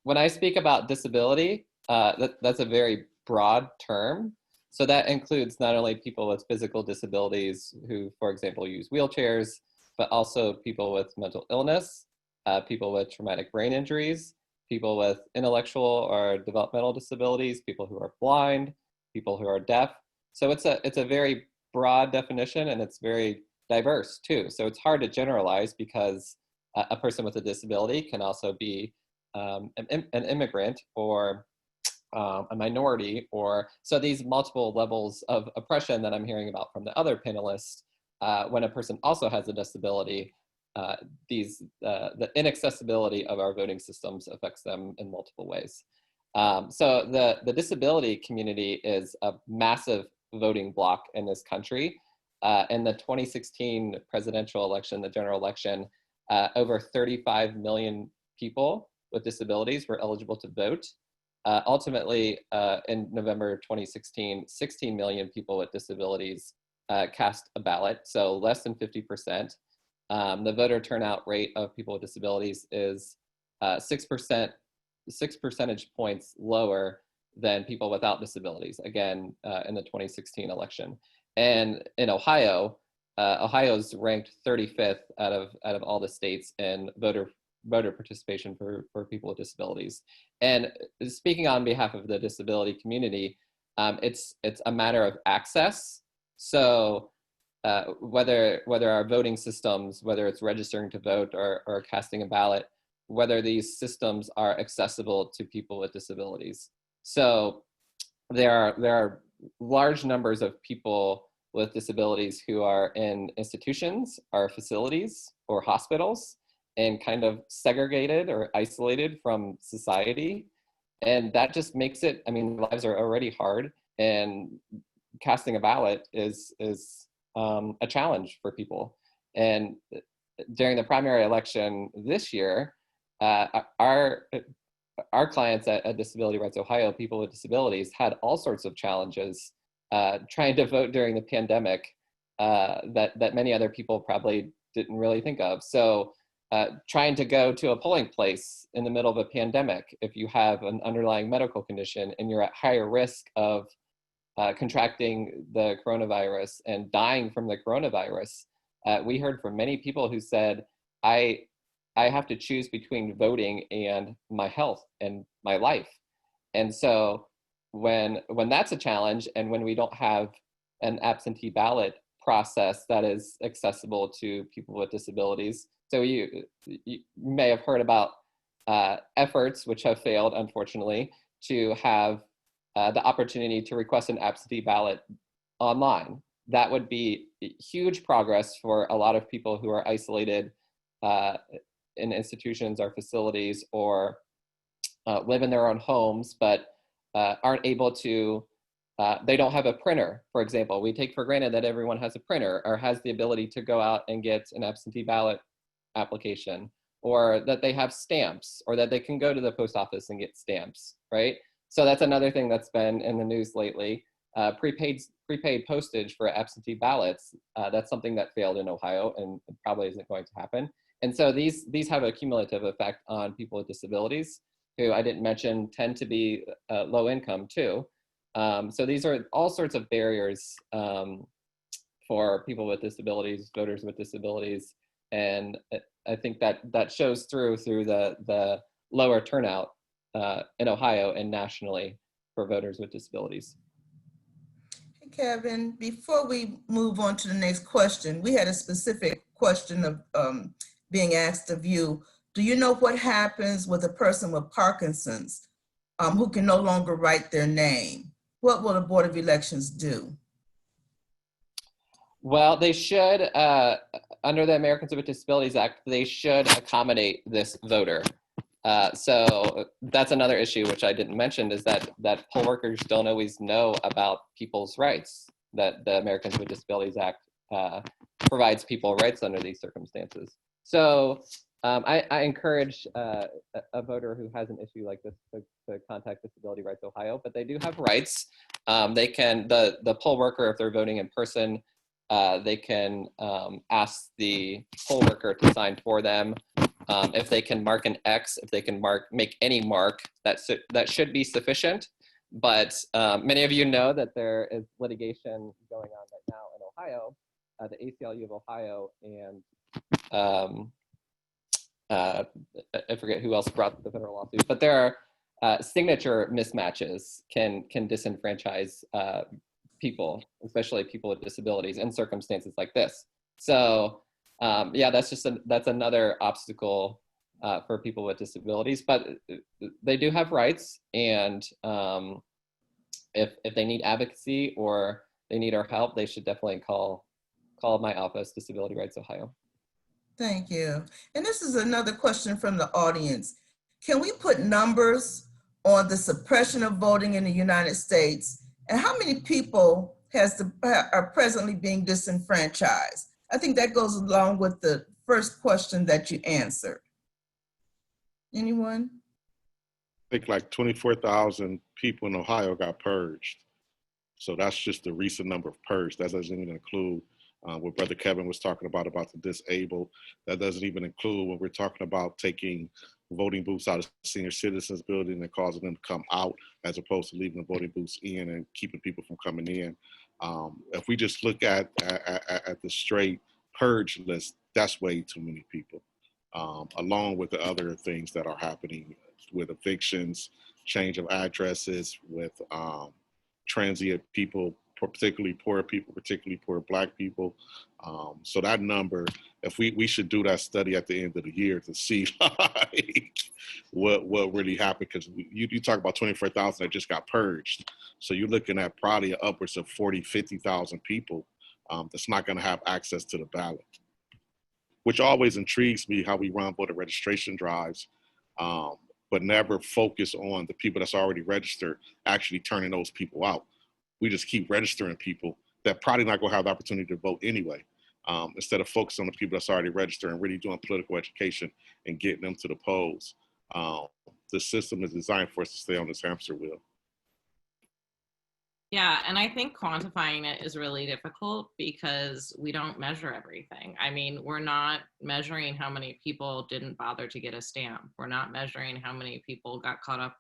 when I speak about disability, that's a very broad term. So that includes not only people with physical disabilities who, for example, use wheelchairs, but also people with mental illness, people with traumatic brain injuries, people with intellectual or developmental disabilities, people who are blind, people who are deaf. So it's a very broad definition, and it's very diverse too. So it's hard to generalize, because a person with a disability can also be an immigrant or a minority, or so these multiple levels of oppression that I'm hearing about from the other panelists. When a person also has a disability, the inaccessibility of our voting systems affects them in multiple ways. So the disability community is a massive voting bloc in this country. In the 2016 presidential election, the general election, over 35 million people with disabilities were eligible to vote. Ultimately, in November 2016, 16 million people with disabilities cast a ballot, so less than 50%. The voter turnout rate of people with disabilities is 6 percentage points lower than people without disabilities, again, in the 2016 election. And in Ohio, Ohio's ranked 35th out of all the states in voter participation for people with disabilities. And speaking on behalf of the disability community, it's a matter of access. So whether our voting systems, whether it's registering to vote or casting a ballot, whether these systems are accessible to people with disabilities. So there are large numbers of people with disabilities who are in institutions or facilities or hospitals and kind of segregated or isolated from society. And that just makes it, I mean, lives are already hard, and casting a ballot is a challenge for people. And during the primary election this year, our clients at Disability Rights Ohio, people with disabilities, had all sorts of challenges trying to vote during the pandemic that many other people probably didn't really think of. So trying to go to a polling place in the middle of a pandemic, if you have an underlying medical condition and you're at higher risk of contracting the coronavirus and dying from the coronavirus, we heard from many people who said, I have to choose between voting and my health and my life. And so when that's a challenge, and when we don't have an absentee ballot process that is accessible to people with disabilities, so you may have heard about efforts which have failed, unfortunately, to have the opportunity to request an absentee ballot online. That would be huge progress for a lot of people who are isolated in institutions or facilities, or live in their own homes, but aren't able to, they don't have a printer, for example. We take for granted that everyone has a printer or has the ability to go out and get an absentee ballot application, or that they have stamps, or that they can go to the post office and get stamps, right? So that's another thing that's been in the news lately. Prepaid postage for absentee ballots, that's something that failed in Ohio and probably isn't going to happen. And so these have a cumulative effect on people with disabilities, who I didn't mention tend to be low income too. So these are all sorts of barriers for people with disabilities, voters with disabilities. And I think that shows through the lower turnout in Ohio and nationally for voters with disabilities. Hey, Kevin, before we move on to the next question, we had a specific question of being asked of you. Do you know what happens with a person with Parkinson's who can no longer write their name? What will the Board of Elections do? Well, they should, under the Americans with Disabilities Act, they should accommodate this voter. So that's another issue which I didn't mention, is that poll workers don't always know about people's rights, that the Americans with Disabilities Act provides people rights under these circumstances. So I encourage a voter who has an issue like this to contact Disability Rights Ohio, but they do have rights. They can, the poll worker, if they're voting in person, they can ask the poll worker to sign for them. If they can mark an X, if they can make any mark, that should be sufficient. But many of you know that there is litigation going on right now in Ohio, the ACLU of Ohio, and I forget who else brought the federal lawsuit, but there are signature mismatches can disenfranchise people, especially people with disabilities, in circumstances like this. So yeah, that's another obstacle for people with disabilities, but they do have rights. And if they need advocacy or they need our help, they should definitely call my office, Disability Rights Ohio. Thank you. And this is another question from the audience. Can we put numbers on the suppression of voting in the United States, and how many people are presently being disenfranchised? I think that goes along with the first question that you answered. Anyone? I think like 24,000 people in Ohio got purged. So that's just the recent number of purged. That doesn't even include what Brother Kevin was talking about the disabled. That doesn't even include when we're talking about taking voting booths out of senior citizens building and causing them to come out, as opposed to leaving the voting booths in and keeping people from coming in. If we just look at the straight purge list, that's way too many people, along with the other things that are happening with evictions, change of addresses, with transient people particularly poor people, particularly poor Black people. So that number, if we should do that study at the end of the year to see like, what really happened, because you talk about 24,000 that just got purged. So you're looking at probably upwards of 40, 50,000 people that's not going to have access to the ballot, which always intrigues me how we run voter registration drives, but never focus on the people that's already registered, actually turning those people out. We just keep registering people that probably not going to have the opportunity to vote anyway, instead of focusing on the people that's already registered and really doing political education and getting them to the polls. The system is designed for us to stay on this hamster wheel. Yeah, and I think quantifying it is really difficult because we don't measure everything. I mean, we're not measuring how many people didn't bother to get a stamp. We're not measuring how many people got caught up,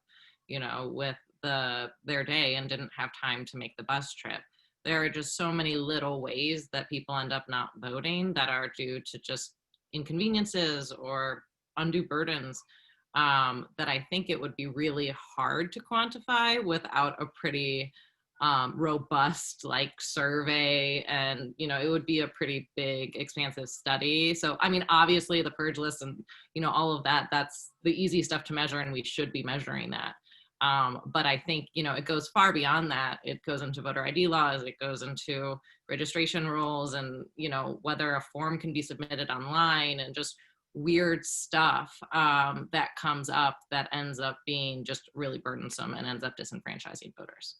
you know, with their day and didn't have time to make the bus trip. There are just so many little ways that people end up not voting that are due to just inconveniences or undue burdens, that I think it would be really hard to quantify without a pretty robust like survey, and you know, it would be a pretty big expansive study. So I mean, obviously the purge list and you know, all of that, that's the easy stuff to measure and we should be measuring that. But I think, you know, it goes far beyond that. It goes into voter ID laws, it goes into registration rules, and you know, whether a form can be submitted online, and just weird stuff that comes up that ends up being just really burdensome and ends up disenfranchising voters.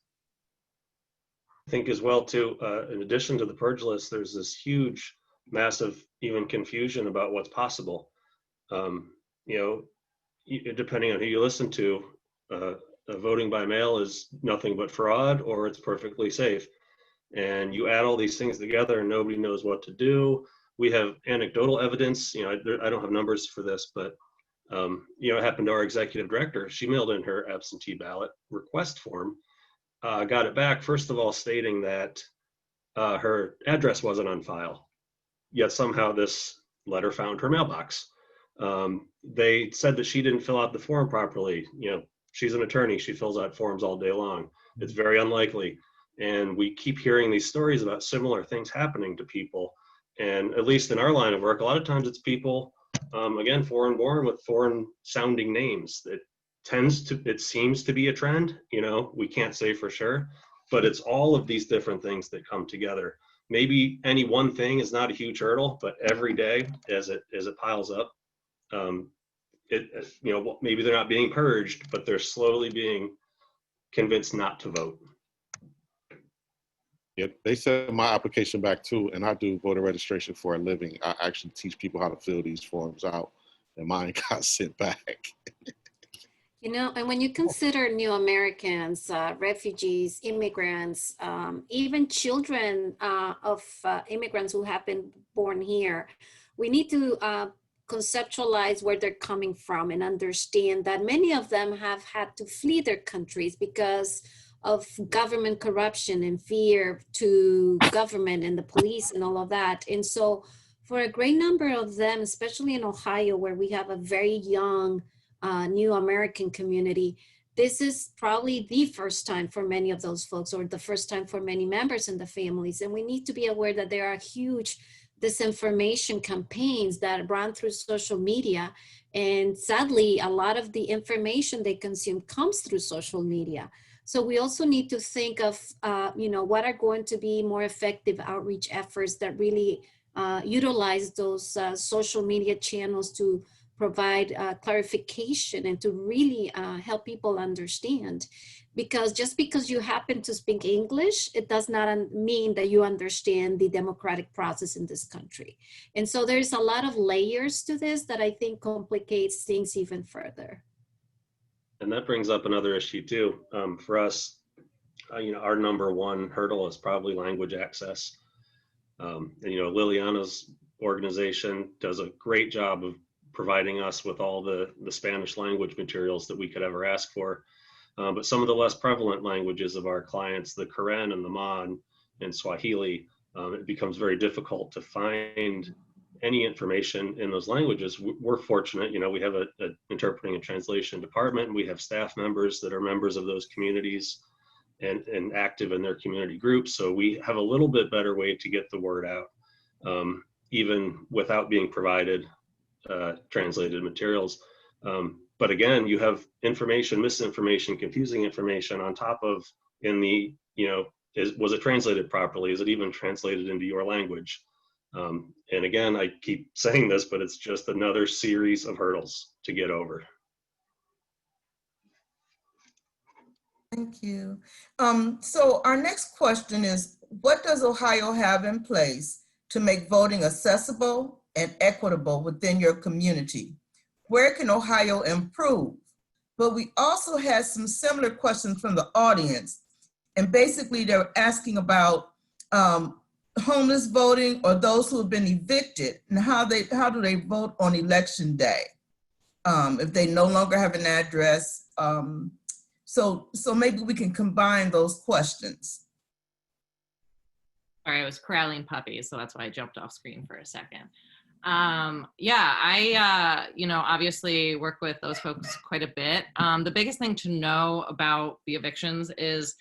I think as well too, in addition to the purge list, there's this huge, massive, even confusion about what's possible. You know, depending on who you listen to, voting by mail is nothing but fraud, or it's perfectly safe. And you add all these things together and nobody knows what to do. We have anecdotal evidence, you know, I don't have numbers for this, but you know, it happened to our executive director. She mailed in her absentee ballot request form, got it back, first of all, stating that her address wasn't on file, yet somehow this letter found her mailbox. They said that she didn't fill out the form properly. You know, she's an attorney, she fills out forms all day long. It's very unlikely. And we keep hearing these stories about similar things happening to people. And at least in our line of work, a lot of times it's people, again, foreign born with foreign sounding names. It seems to be a trend, you know, we can't say for sure, but it's all of these different things that come together. Maybe any one thing is not a huge hurdle, but every day as it piles up, you know, maybe they're not being purged, but they're slowly being convinced not to vote. Yeah, they sent my application back too, and I do voter registration for a living. I actually teach people how to fill these forms out, and mine got sent back. You know, and when you consider new Americans, refugees, immigrants, even children of immigrants who have been born here, we need to conceptualize where they're coming from and understand that many of them have had to flee their countries because of government corruption and fear to government and the police and all of that. And so for a great number of them, especially in Ohio, where we have a very young new American community, this is probably the first time for many of those folks, or the first time for many members in the families. And we need to be aware that there are huge disinformation campaigns that run through social media. And sadly, a lot of the information they consume comes through social media. So we also need to think of, you know, what are going to be more effective outreach efforts that really utilize those social media channels to provide clarification and to really help people understand. Because just because you happen to speak English, it does not mean that you understand the democratic process in this country. And so there's a lot of layers to this that I think complicates things even further. And that brings up another issue too. For us, you know, our number one hurdle is probably language access. And, you know, Liliana's organization does a great job of providing us with all the Spanish language materials that we could ever ask for. But some of the less prevalent languages of our clients, the Karen and the Mon and Swahili, it becomes very difficult to find any information in those languages. We're fortunate, you know, we have an interpreting and translation department. We have staff members that are members of those communities. and active in their community groups. So we have a little bit better way to get the word out, even without being provided translated materials. But again, you have information, misinformation, confusing information on top of was it translated properly? Is it even translated into your language? And again, I keep saying this, but it's just another series of hurdles to get over. Thank you. So our next question is, what does Ohio have in place to make voting accessible and equitable within your community? Where can Ohio improve? But we also had some similar questions from the audience. And basically they're asking about homeless voting or those who have been evicted and how do they vote on election day if they no longer have an address. So maybe we can combine those questions. Sorry, I was corralling puppies, so that's why I jumped off screen for a second. Yeah, I, obviously work with those folks quite a bit. The biggest thing to know about the evictions is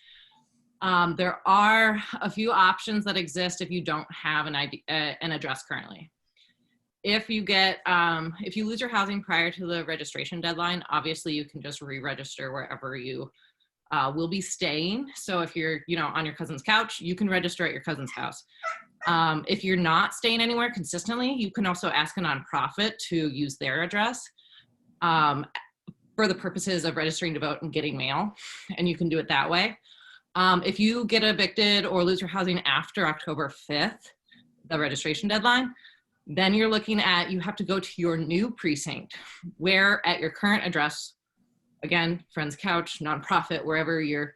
there are a few options that exist if you don't have an address currently. If you lose your housing prior to the registration deadline, obviously you can just re-register wherever you will be staying. So if you're, on your cousin's couch, you can register at your cousin's house. If you're not staying anywhere consistently, you can also ask a nonprofit to use their address for the purposes of registering to vote and getting mail, and you can do it that way. If you get evicted or lose your housing after October 5th, the registration deadline, then you're looking at, you have to go to your new precinct where at your current address, again, friend's couch, nonprofit, wherever you're,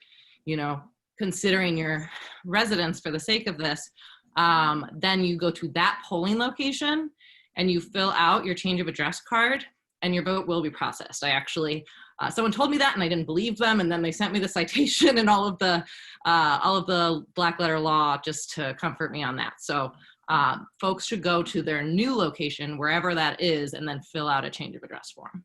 considering your residence for the sake of this, then you go to that polling location and you fill out your change of address card and your vote will be processed. I actually, someone told me that and I didn't believe them, and then they sent me the citation and all of the black letter law just to comfort me on that. So folks should go to their new location, wherever that is, and then fill out a change of address form.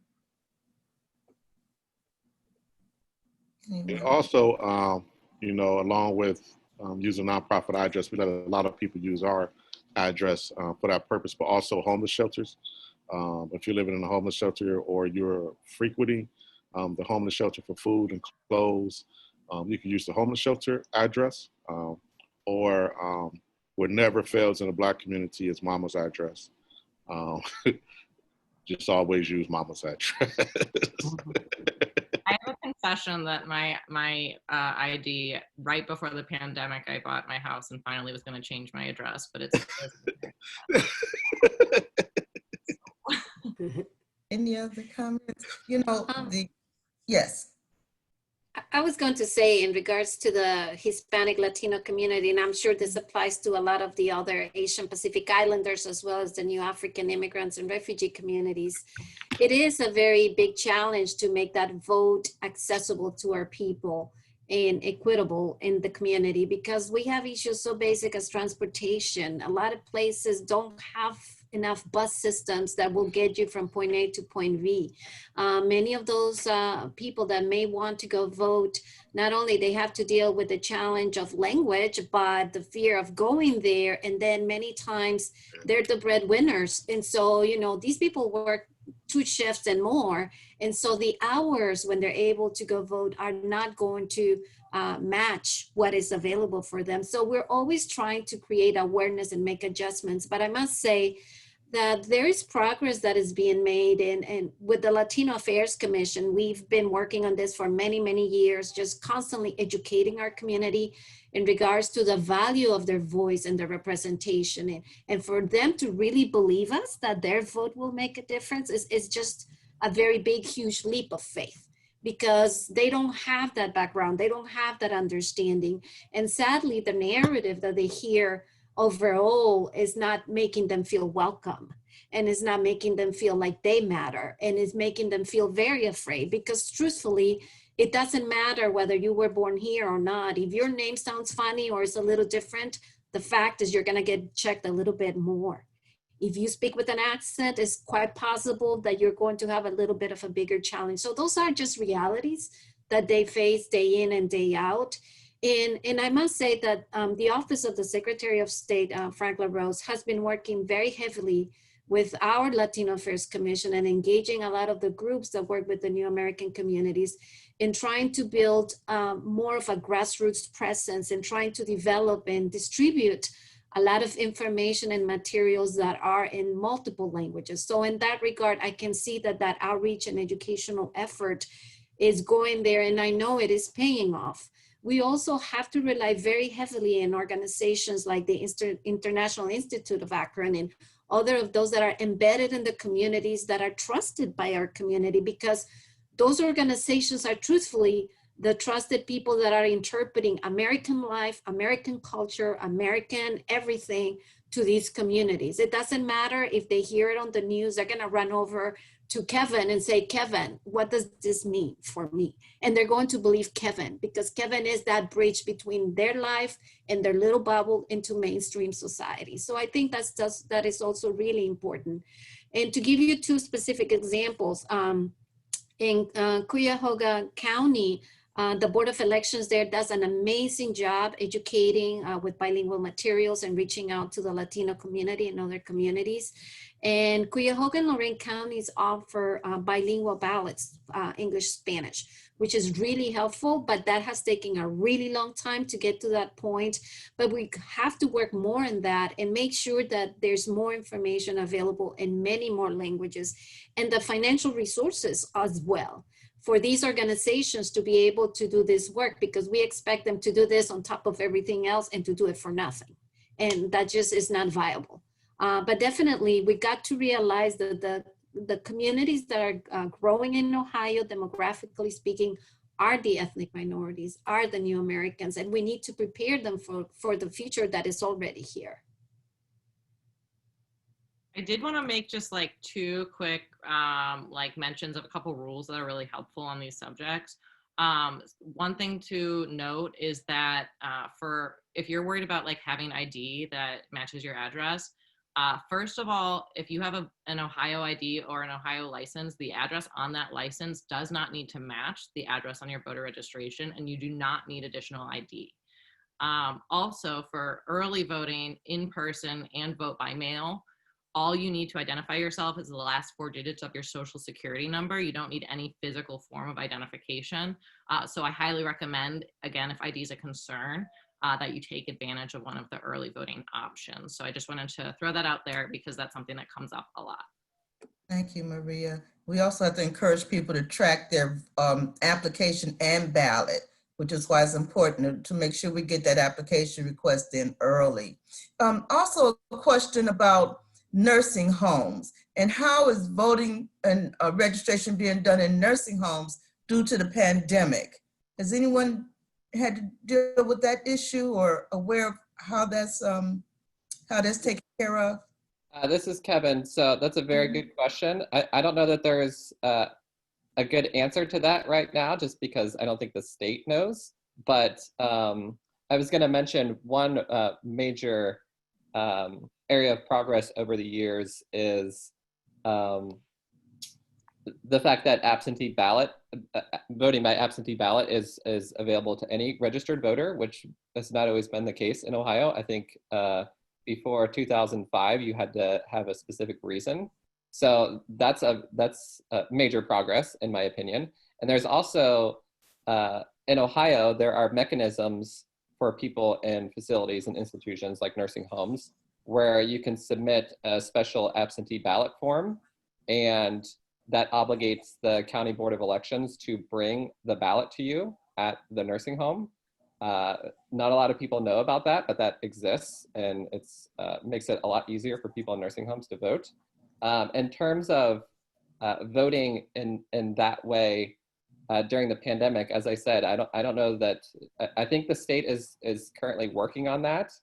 And also, along with using nonprofit address, we let a lot of people use our address for that purpose, but also homeless shelters. If you're living in a homeless shelter or you're frequenting the homeless shelter for food and clothes, you can use the homeless shelter address, or what never fails in the Black community is mama's address. Just always use mama's address. I have a confession that my ID, right before the pandemic, I bought my house and finally was going to change my address, but it's. Any other comments? Yes. I was going to say, in regards to the Hispanic Latino community, and I'm sure this applies to a lot of the other Asian Pacific Islanders, as well as the new African immigrants and refugee communities, it is a very big challenge to make that vote accessible to our people and equitable in the community, because we have issues so basic as transportation. A lot of places don't have enough bus systems that will get you from point A to point B. Many of those people that may want to go vote, not only they have to deal with the challenge of language, but the fear of going there. And then many times they're the breadwinners. And so, these people work 2 shifts and more. And so the hours when they're able to go vote are not going to match what is available for them. So we're always trying to create awareness and make adjustments. But I must say that there is progress that is being made. And with the Latino Affairs Commission, we've been working on this for many, many years, just constantly educating our community in regards to the value of their voice and their representation. And for them to really believe us that their vote will make a difference is just a very big, huge leap of faith, because they don't have that background. They don't have that understanding. And sadly, the narrative that they hear overall is not making them feel welcome, and is not making them feel like they matter, and is making them feel very afraid, because truthfully, it doesn't matter whether you were born here or not. If your name sounds funny or is a little different, the fact is you're gonna get checked a little bit more. If you speak with an accent, it's quite possible that you're going to have a little bit of a bigger challenge. So those are just realities that they face day in and day out. And I must say that the Office of the Secretary of State, Frank LaRose, has been working very heavily with our Latino Affairs Commission and engaging a lot of the groups that work with the New American communities in trying to build more of a grassroots presence and trying to develop and distribute a lot of information and materials that are in multiple languages. So in that regard, I can see that that outreach and educational effort is going there, and I know it is paying off. We also have to rely very heavily on organizations like the International Institute of Akron and other of those that are embedded in the communities that are trusted by our community, because those organizations are truthfully the trusted people that are interpreting American life, American culture, American everything to these communities. It doesn't matter if they hear it on the news, they're gonna run over to Kevin and say, Kevin, what does this mean for me? And they're going to believe Kevin, because Kevin is that bridge between their life and their little bubble into mainstream society. So I think that is also really important. And to give you two specific examples, in Cuyahoga County, the Board of Elections there does an amazing job educating with bilingual materials and reaching out to the Latino community and other communities. And Cuyahoga and Lorraine counties offer bilingual ballots, English, Spanish, which is really helpful, but that has taken a really long time to get to that point. But we have to work more in that and make sure that there's more information available in many more languages and the financial resources as well for these organizations to be able to do this work, because we expect them to do this on top of everything else and to do it for nothing. And that just is not viable. But definitely we got to realize that the communities that are growing in Ohio, demographically speaking, are the ethnic minorities, are the new Americans, and we need to prepare them for the future that is already here. I did want to make just like two quick like mentions of a couple rules that are really helpful on these subjects. One thing to note is that if you're worried about like having ID that matches your address, first of all, if you have an Ohio ID or an Ohio license, the address on that license does not need to match the address on your voter registration, and you do not need additional ID. Also, for early voting in person and vote by mail, all you need to identify yourself is the last 4 digits of your social security number. You don't need any physical form of identification. So I highly recommend, again, if ID is a concern, that you take advantage of one of the early voting options. So I just wanted to throw that out there because that's something that comes up a lot. Thank you, Maria. We also have to encourage people to track their application and ballot, which is why it's important to make sure we get that application request in early. Also a question about nursing homes and how is voting and registration being done in nursing homes due to the pandemic? Has anyone had to deal with that issue or aware of how that's taken care of? This is Kevin. So that's a very good question. I don't know that there's a good answer to that right now, just because I don't think the state knows. But I was going to mention one major area of progress over the years is the fact that absentee ballot, voting by absentee ballot is available to any registered voter, which has not always been the case in Ohio. I think before 2005, you had to have a specific reason. So that's a major progress, in my opinion. And there's also, in Ohio, there are mechanisms for people in facilities and institutions like nursing homes where you can submit a special absentee ballot form, and that obligates the County Board of Elections to bring the ballot to you at the nursing home. Not a lot of people know about that, but that exists, and it's makes it a lot easier for people in nursing homes to vote. In terms of voting in that way during the pandemic, as I said, I don't know that. I think the state is currently working on that.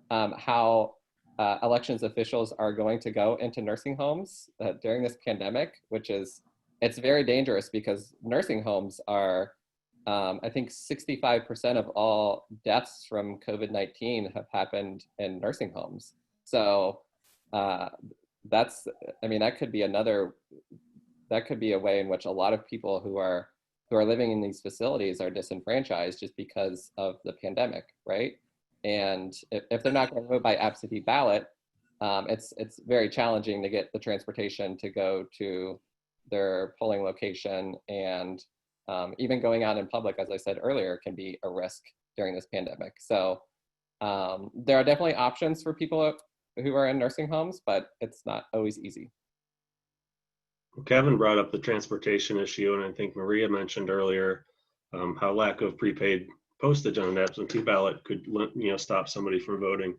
How elections officials are going to go into nursing homes during this pandemic, it's very dangerous because nursing homes are, I think 65% of all deaths from COVID-19 have happened in nursing homes. So that could be a way in which a lot of people who are who are living in these facilities are disenfranchised just because of the pandemic, right? And if they're not going to vote by absentee ballot, it's very challenging to get the transportation to go to their polling location, and even going out in public, as I said earlier, can be a risk during this pandemic. So there are definitely options for people who are in nursing homes, but it's not always easy. Kevin brought up the transportation issue, and I think Maria mentioned earlier how lack of prepaid postage on an absentee ballot could, stop somebody from voting.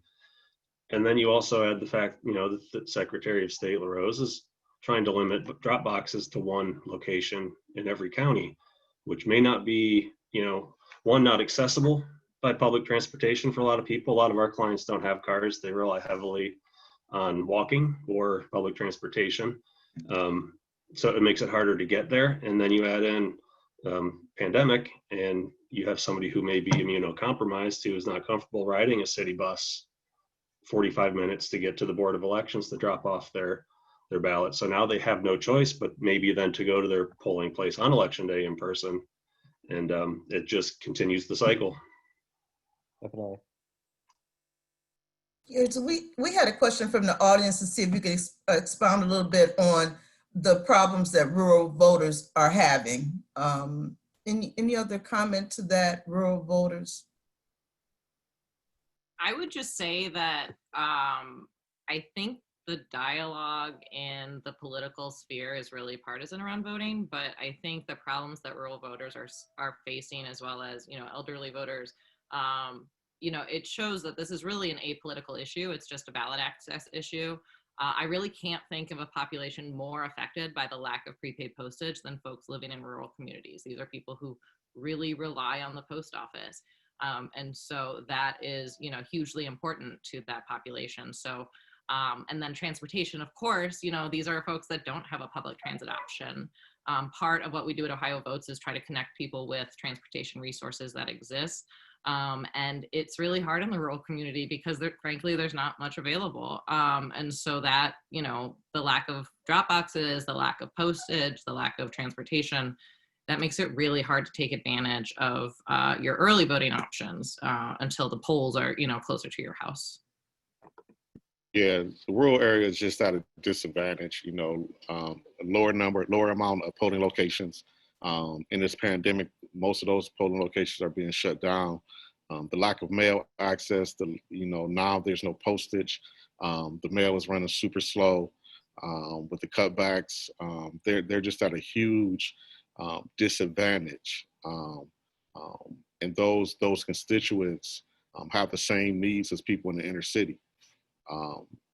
And then you also add the fact, that Secretary of State LaRose is trying to limit drop boxes to one location in every county, which may not be, one, not accessible by public transportation for a lot of people. A lot of our clients don't have cars. They rely heavily on walking or public transportation. So it makes it harder to get there. And then you add in pandemic, and you have somebody who may be immunocompromised who is not comfortable riding a city bus 45 minutes to get to the Board of Elections to drop off their ballot. So now they have no choice, but maybe then to go to their polling place on election day in person. And it just continues the cycle. Definitely. Yeah, so we had a question from the audience to see if you could expound a little bit on the problems that rural voters are having. Any other comment to that, rural voters? I would just say that I think the dialogue in the political sphere is really partisan around voting, but I think the problems that rural voters are facing, as well as elderly voters, it shows that this is really an apolitical issue. It's just a ballot access issue. I really can't think of a population more affected by the lack of prepaid postage than folks living in rural communities. These are people who really rely on the post office. And so that is, hugely important to that population. So, and then transportation, of course, these are folks that don't have a public transit option. Part of what we do at Ohio Votes is try to connect people with transportation resources that exist. And it's really hard in the rural community because frankly, there's not much available. And so that, the lack of drop boxes, the lack of postage, the lack of transportation, that makes it really hard to take advantage of your early voting options until the polls are, closer to your house. Yeah, the rural area is just at a disadvantage, a lower amount of polling locations. In this pandemic, most of those polling locations are being shut down. The lack of mail access, now there's no postage. The mail is running super slow with the cutbacks. They're just at a huge disadvantage. And those constituents have the same needs as people in the inner city.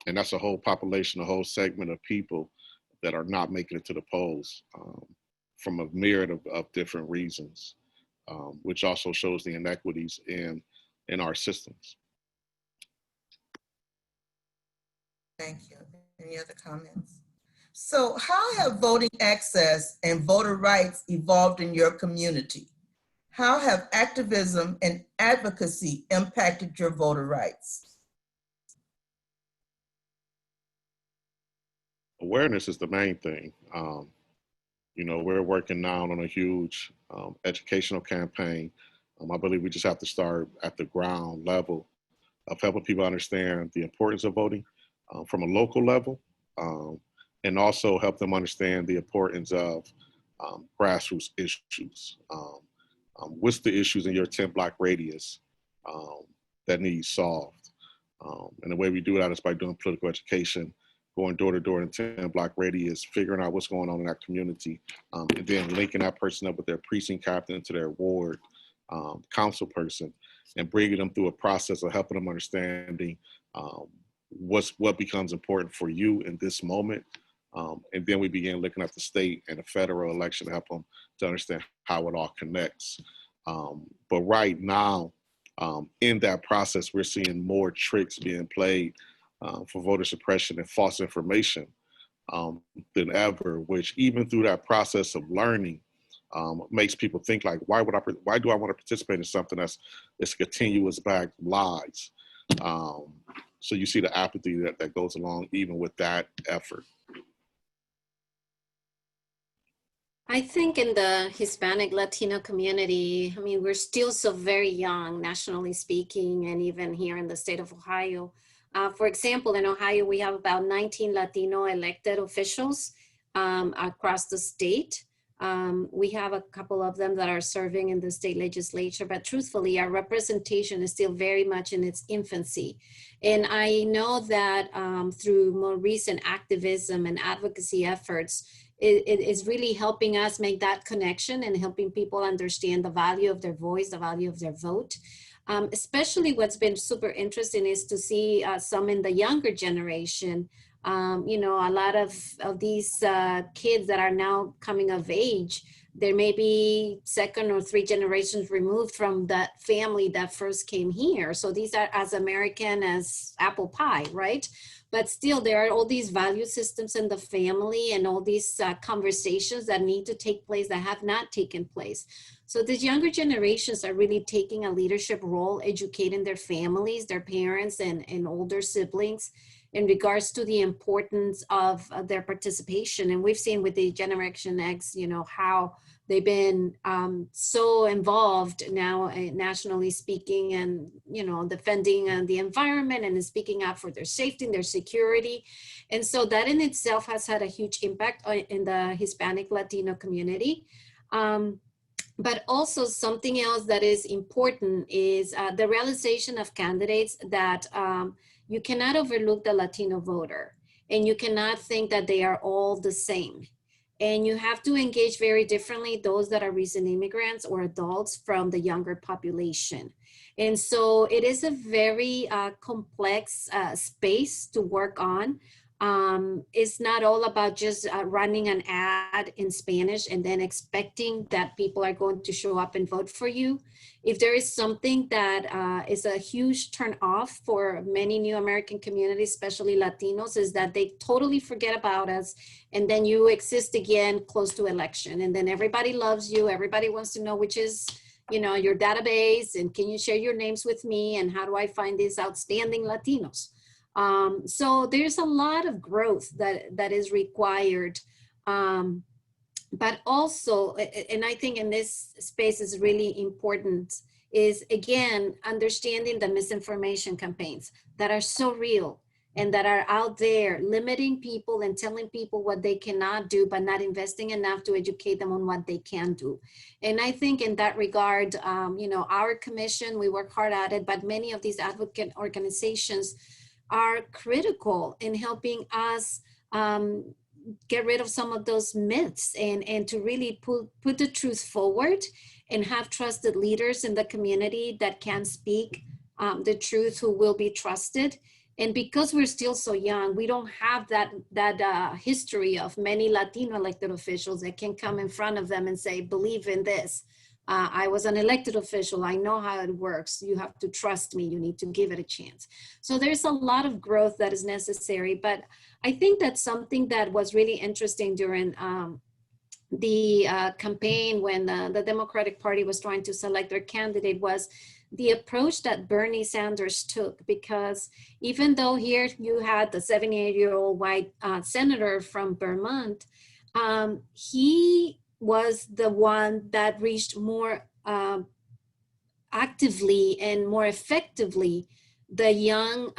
And that's a whole population, a whole segment of people that are not making it to the polls from a myriad of different reasons, which also shows the inequities in our systems. Thank you. Any other comments? So how have voting access and voter rights evolved in your community? How have activism and advocacy impacted your voter rights? Awareness is the main thing. We're working now on a huge educational campaign. I believe we just have to start at the ground level of helping people understand the importance of voting from a local level, and also help them understand the importance of grassroots issues. What's the issues in your 10-block radius that need solved? And the way we do that is by doing political education, going door to door in 10-block radius, figuring out what's going on in that community, and then linking that person up with their precinct captain to their ward council person, and bringing them through a process of helping them understanding what becomes important for you in this moment. And then we begin looking at the state and the federal election to help them to understand how it all connects. But right now, in that process, we're seeing more tricks being played for voter suppression and false information than ever, which even through that process of learning makes people think like, why do I want to participate in something that's continuous back lies? So you see the apathy that goes along even with that effort. I think in the Hispanic Latino community, I mean, we're still so very young, nationally speaking, and even here in the state of Ohio. For example, in Ohio, we have about 19 Latino elected officials across the state. We have a couple of them that are serving in the state legislature, but truthfully, our representation is still very much in its infancy. And I know that through more recent activism and advocacy efforts, it is really helping us make that connection and helping people understand the value of their voice, the value of their vote. Especially what's been super interesting is to see some in the younger generation. You know, a lot of these kids that are now coming of age, there may be second or three generations removed from that family that first came here. So these are as American as apple pie, right? But still, there are all these value systems in the family and all these conversations that need to take place that have not taken place. So these younger generations are really taking a leadership role, educating their families, their parents, and older siblings in regards to the importance of their participation. And we've seen with the Generation X, you know, how they've been so involved now, nationally speaking, and, you know, defending the environment and speaking up for their safety and their security. And so that in itself has had a huge impact in the Hispanic Latino community. But also something else that is important is the realization of candidates that you cannot overlook the Latino voter, and you cannot think that they are all the same. And you have to engage very differently those that are recent immigrants or adults from the younger population. And so it is a very complex space to work on. It's not all about just running an ad in Spanish and then expecting that people are going to show up and vote for you. If there is something that is a huge turn off for many new American communities, especially Latinos, is that they totally forget about us. And then you exist again close to election. And then everybody loves you. Everybody wants to know which is, you know, your database, and can you share your names with me? And how do I find these outstanding Latinos? So there's a lot of growth that is required. But also, and I think in this space is really important, is again, understanding the misinformation campaigns that are so real and that are out there limiting people and telling people what they cannot do, but not investing enough to educate them on what they can do. And I think in that regard, you know, our commission, we work hard at it, but many of these advocate organizations are critical in helping us get rid of some of those myths and to really put the truth forward and have trusted leaders in the community that can speak the truth, who will be trusted. And because we're still so young, we don't have that history of many Latino elected officials that can come in front of them and say, believe in this. I was an elected official. I know how it works. You have to trust me. You need to give it a chance. So there's a lot of growth that is necessary. But I think that's something that was really interesting during the campaign when the Democratic Party was trying to select their candidate, was the approach that Bernie Sanders took. Because even though here you had the 78-year-old white senator from Vermont, he was the one that reached more actively and more effectively the young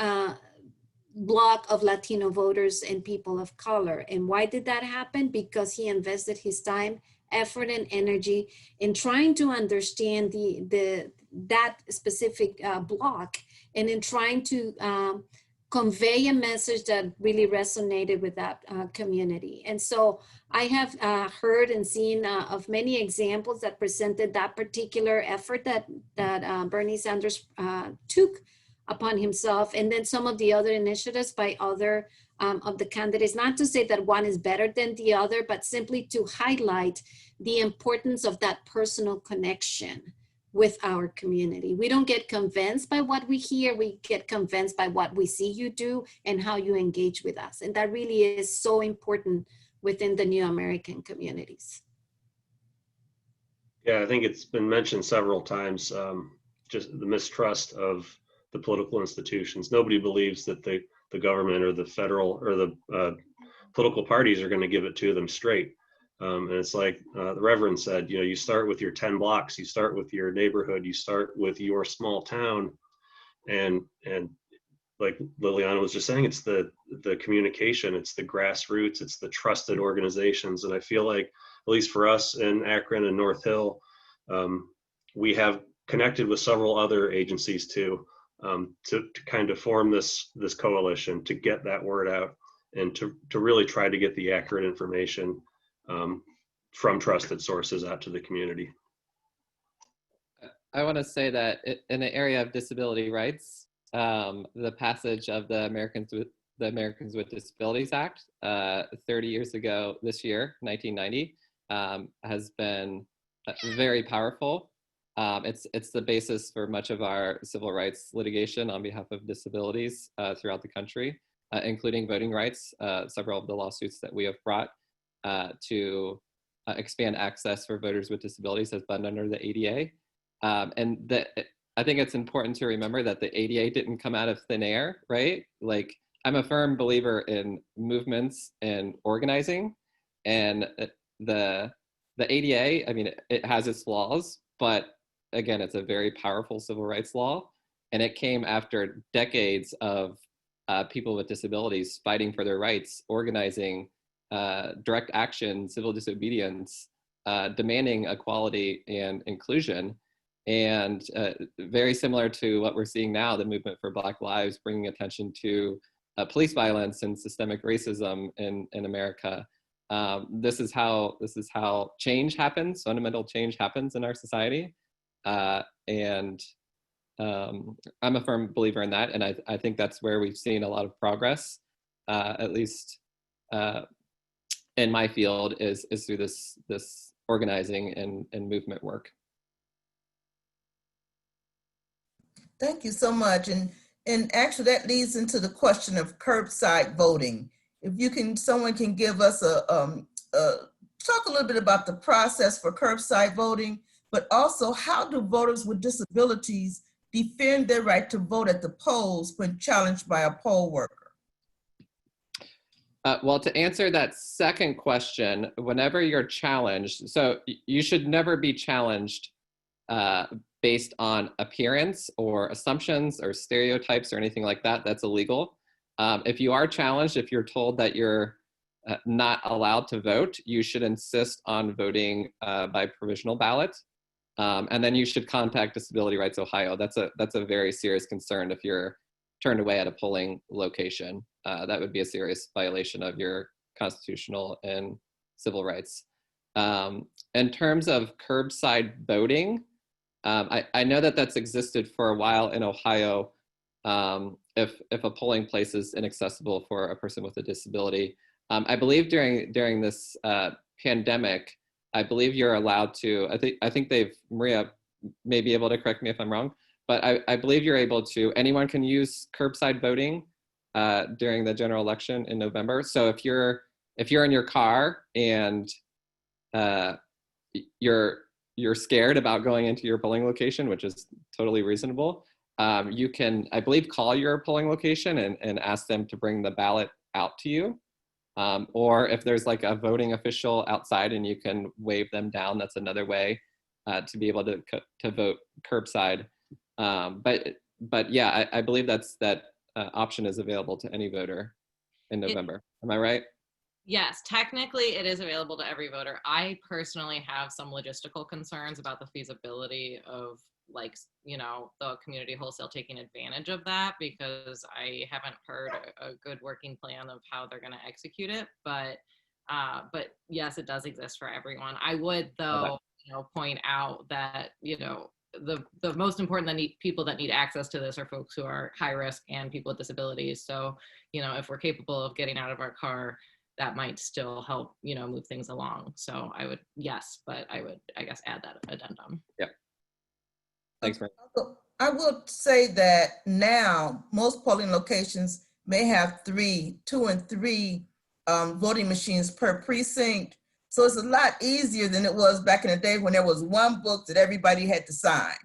block of Latino voters and people of color. And why did that happen? Because he invested his time, effort, and energy in trying to understand that specific block, and in trying to convey a message that really resonated with that community. And so I have heard and seen of many examples that presented that particular effort that Bernie Sanders took upon himself, and then some of the other initiatives by other of the candidates, not to say that one is better than the other, but simply to highlight the importance of that personal connection with our community. We don't get convinced by what we hear, we get convinced by what we see you do and how you engage with us. And that really is so important within the new American communities. Yeah, I think it's been mentioned several times, just the mistrust of the political institutions. Nobody believes that the government or the federal or the political parties are going to give it to them straight. And it's like the Reverend said, you know, you start with your 10 blocks, you start with your neighborhood, you start with your small town. And like Liliana was just saying, it's the communication, it's the grassroots, it's the trusted organizations. And I feel like, at least for us in Akron and North Hill, we have connected with several other agencies too, to kind of form this coalition, to get that word out and to really try to get the accurate information from trusted sources out to the community. I want to say that in the area of disability rights, the passage of the Americans with Disabilities Act 30 years ago this year, 1990, has been very powerful. It's the basis for much of our civil rights litigation on behalf of disabilities throughout the country, including voting rights. Several of the lawsuits that we have brought to expand access for voters with disabilities has been under the ADA. I think it's important to remember that the ADA didn't come out of thin air, right? Like, I'm a firm believer in movements and organizing, and the ADA, I mean, it has its flaws, but again, it's a very powerful civil rights law, and it came after decades of people with disabilities fighting for their rights, organizing, direct action, civil disobedience, demanding equality and inclusion. And very similar to what we're seeing now, the movement for Black Lives, bringing attention to police violence and systemic racism in America. This is how change happens, fundamental change happens in our society. And I'm a firm believer in that. And I think that's where we've seen a lot of progress, at least in my field, is through this organizing and movement work. Thank you so much. And actually that leads into the question of curbside voting. If you can, someone can give us talk a little bit about the process for curbside voting, but also how do voters with disabilities defend their right to vote at the polls when challenged by a poll worker? Well, to answer that second question, whenever you're challenged, so you should never be challenged based on appearance or assumptions or stereotypes or anything like that. That's illegal. If you are challenged, if you're told that you're not allowed to vote, you should insist on voting by provisional ballot. And then you should contact Disability Rights Ohio. That's a very serious concern if you're turned away at a polling location. That would be a serious violation of your constitutional and civil rights. In terms of curbside voting, I know that that's existed for a while in Ohio. If a polling place is inaccessible for a person with a disability, I believe during this pandemic, I believe you're allowed to. I think Maria may be able to correct me if I'm wrong, but I believe you're able to. Anyone can use curbside voting during the general election in November. So if you're in your car and you're scared about going into your polling location, which is totally reasonable, you can, I believe, call your polling location and ask them to bring the ballot out to you. Or if there's like a voting official outside and you can wave them down, that's another way to be able to vote curbside. But yeah, I believe that option is available to any voter in November. Am I right? Yes, technically it is available to every voter. I personally have some logistical concerns about the feasibility of, like, you know, the community wholesale taking advantage of that, because I haven't heard a good working plan of how they're going to execute it. But yes, it does exist for everyone. I would, though, you know, point out that, you know, the most important people that need access to this are folks who are high risk and people with disabilities. So, you know, if we're capable of getting out of our car, that might still help, you know, move things along. So I would, yes, but I would, I guess, add that addendum. Yeah. Thanks, Mary. I will say that now most polling locations may have 2 and 3 voting machines per precinct. So it's a lot easier than it was back in the day when there was one book that everybody had to sign.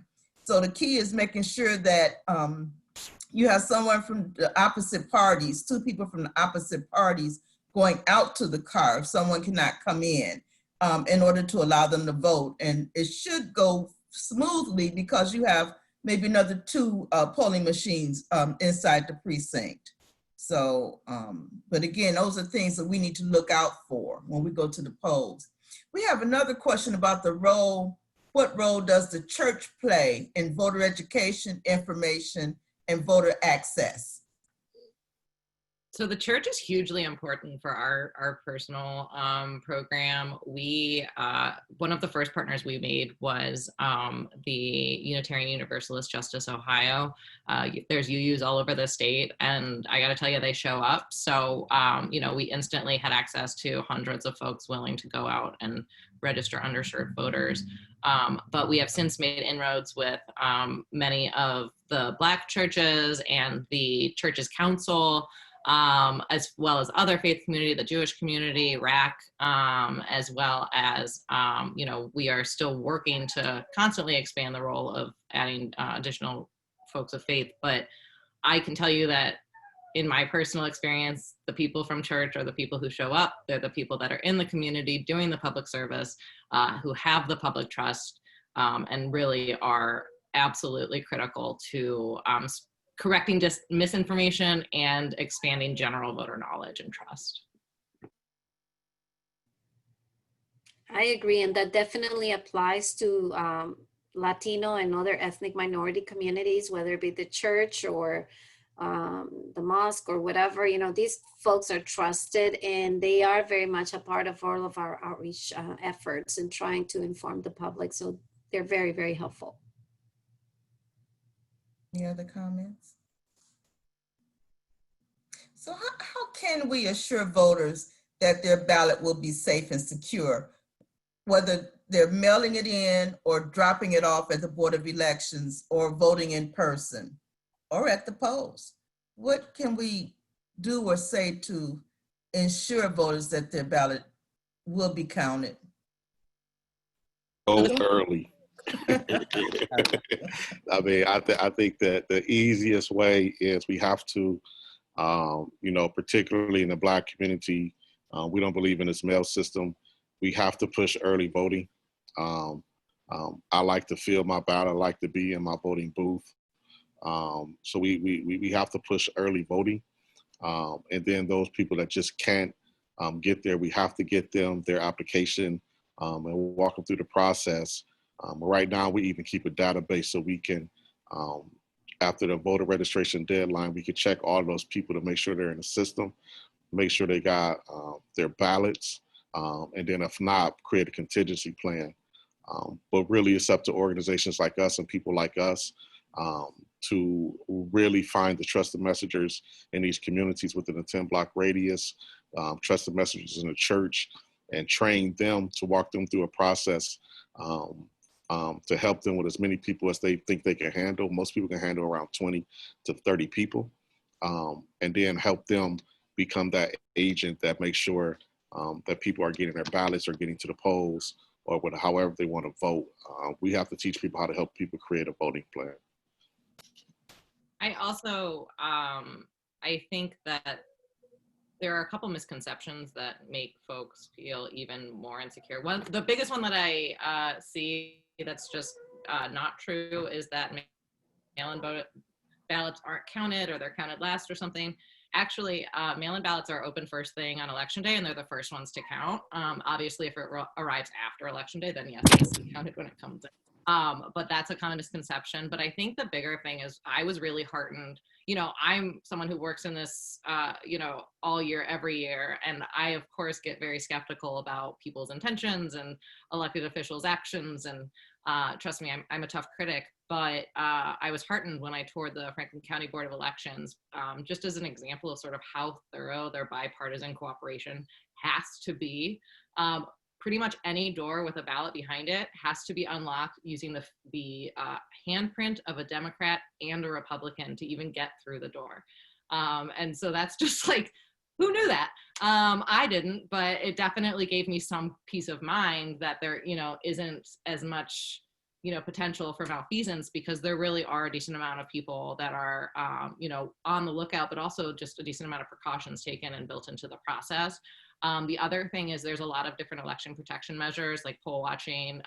So the key is making sure that you have someone from the opposite parties, 2 people from the opposite parties going out to the car if someone cannot come in. in order to allow them to vote. And it should go smoothly because you have maybe another 2 polling machines inside the precinct. So, but again, those are things that we need to look out for when we go to the polls. We have another question about the role. What role does the church play in voter education, information, and voter access? So the church is hugely important for our personal program. We, one of the first partners we made was the Unitarian Universalist Justice Ohio. There's UUs all over the state, and I gotta tell you, they show up. So, we instantly had access to hundreds of folks willing to go out and register underserved voters. But we have since made inroads with many of the Black churches and the Church's Council, as well as other faith community, the Jewish community, RAC, as well as, we are still working to constantly expand the role of adding additional folks of faith. But I can tell you that in my personal experience, the people from church are the people who show up. They're the people that are in the community doing the public service, who have the public trust, and really are absolutely critical to correcting misinformation and expanding general voter knowledge and trust. I agree, and that definitely applies to Latino and other ethnic minority communities, whether it be the church or the mosque or whatever. These folks are trusted, and they are very much a part of all of our outreach efforts and trying to inform the public. So they're very, very helpful. Any other comments? So how can we assure voters that their ballot will be safe and secure, whether they're mailing it in or dropping it off at the Board of Elections or voting in person or at the polls? What can we do or say to ensure voters that their ballot will be counted? Go early. I mean, I think that the easiest way is we have to, particularly in the Black community, we don't believe in this mail system. We have to push early voting. I like to feel my ballot. I like to be in my voting booth. So we have to push early voting. And then those people that just can't get there, we have to get them their application and walk them through the process. Right now, we even keep a database so we can, after the voter registration deadline, we can check all those people to make sure they're in the system, make sure they got their ballots, and then if not, create a contingency plan. But really, it's up to organizations like us and people like us to really find the trusted messengers in these communities within a 10-block radius, trusted messengers in the church, and train them to walk them through a process to help them with as many people as they think they can handle. Most people can handle around 20 to 30 people, and then help them become that agent that makes sure that people are getting their ballots or getting to the polls or however they want to vote. We have to teach people how to help people create a voting plan. I also, I think that there are a couple misconceptions that make folks feel even more insecure. The biggest one that I see that's just not true is that mail-in ballots aren't counted or they're counted last or something. Actually, mail-in ballots are open first thing on election day, and they're the first ones to count. Obviously, if it arrives after election day, then yes, it's counted when it comes in. But that's a common misconception. But I think the bigger thing is I was really heartened. I'm someone who works in this, all year, every year. And I, of course, get very skeptical about people's intentions and elected officials' actions. And trust me, I'm a tough critic. But I was heartened when I toured the Franklin County Board of Elections, just as an example of sort of how thorough their bipartisan cooperation has to be. Pretty much any door with a ballot behind it has to be unlocked using the handprint of a Democrat and a Republican to even get through the door. And so that's just like, who knew that? I didn't, but it definitely gave me some peace of mind that there, isn't as much, potential for malfeasance, because there really are a decent amount of people that are, on the lookout, but also just a decent amount of precautions taken and built into the process. The other thing is there's a lot of different election protection measures like poll watching,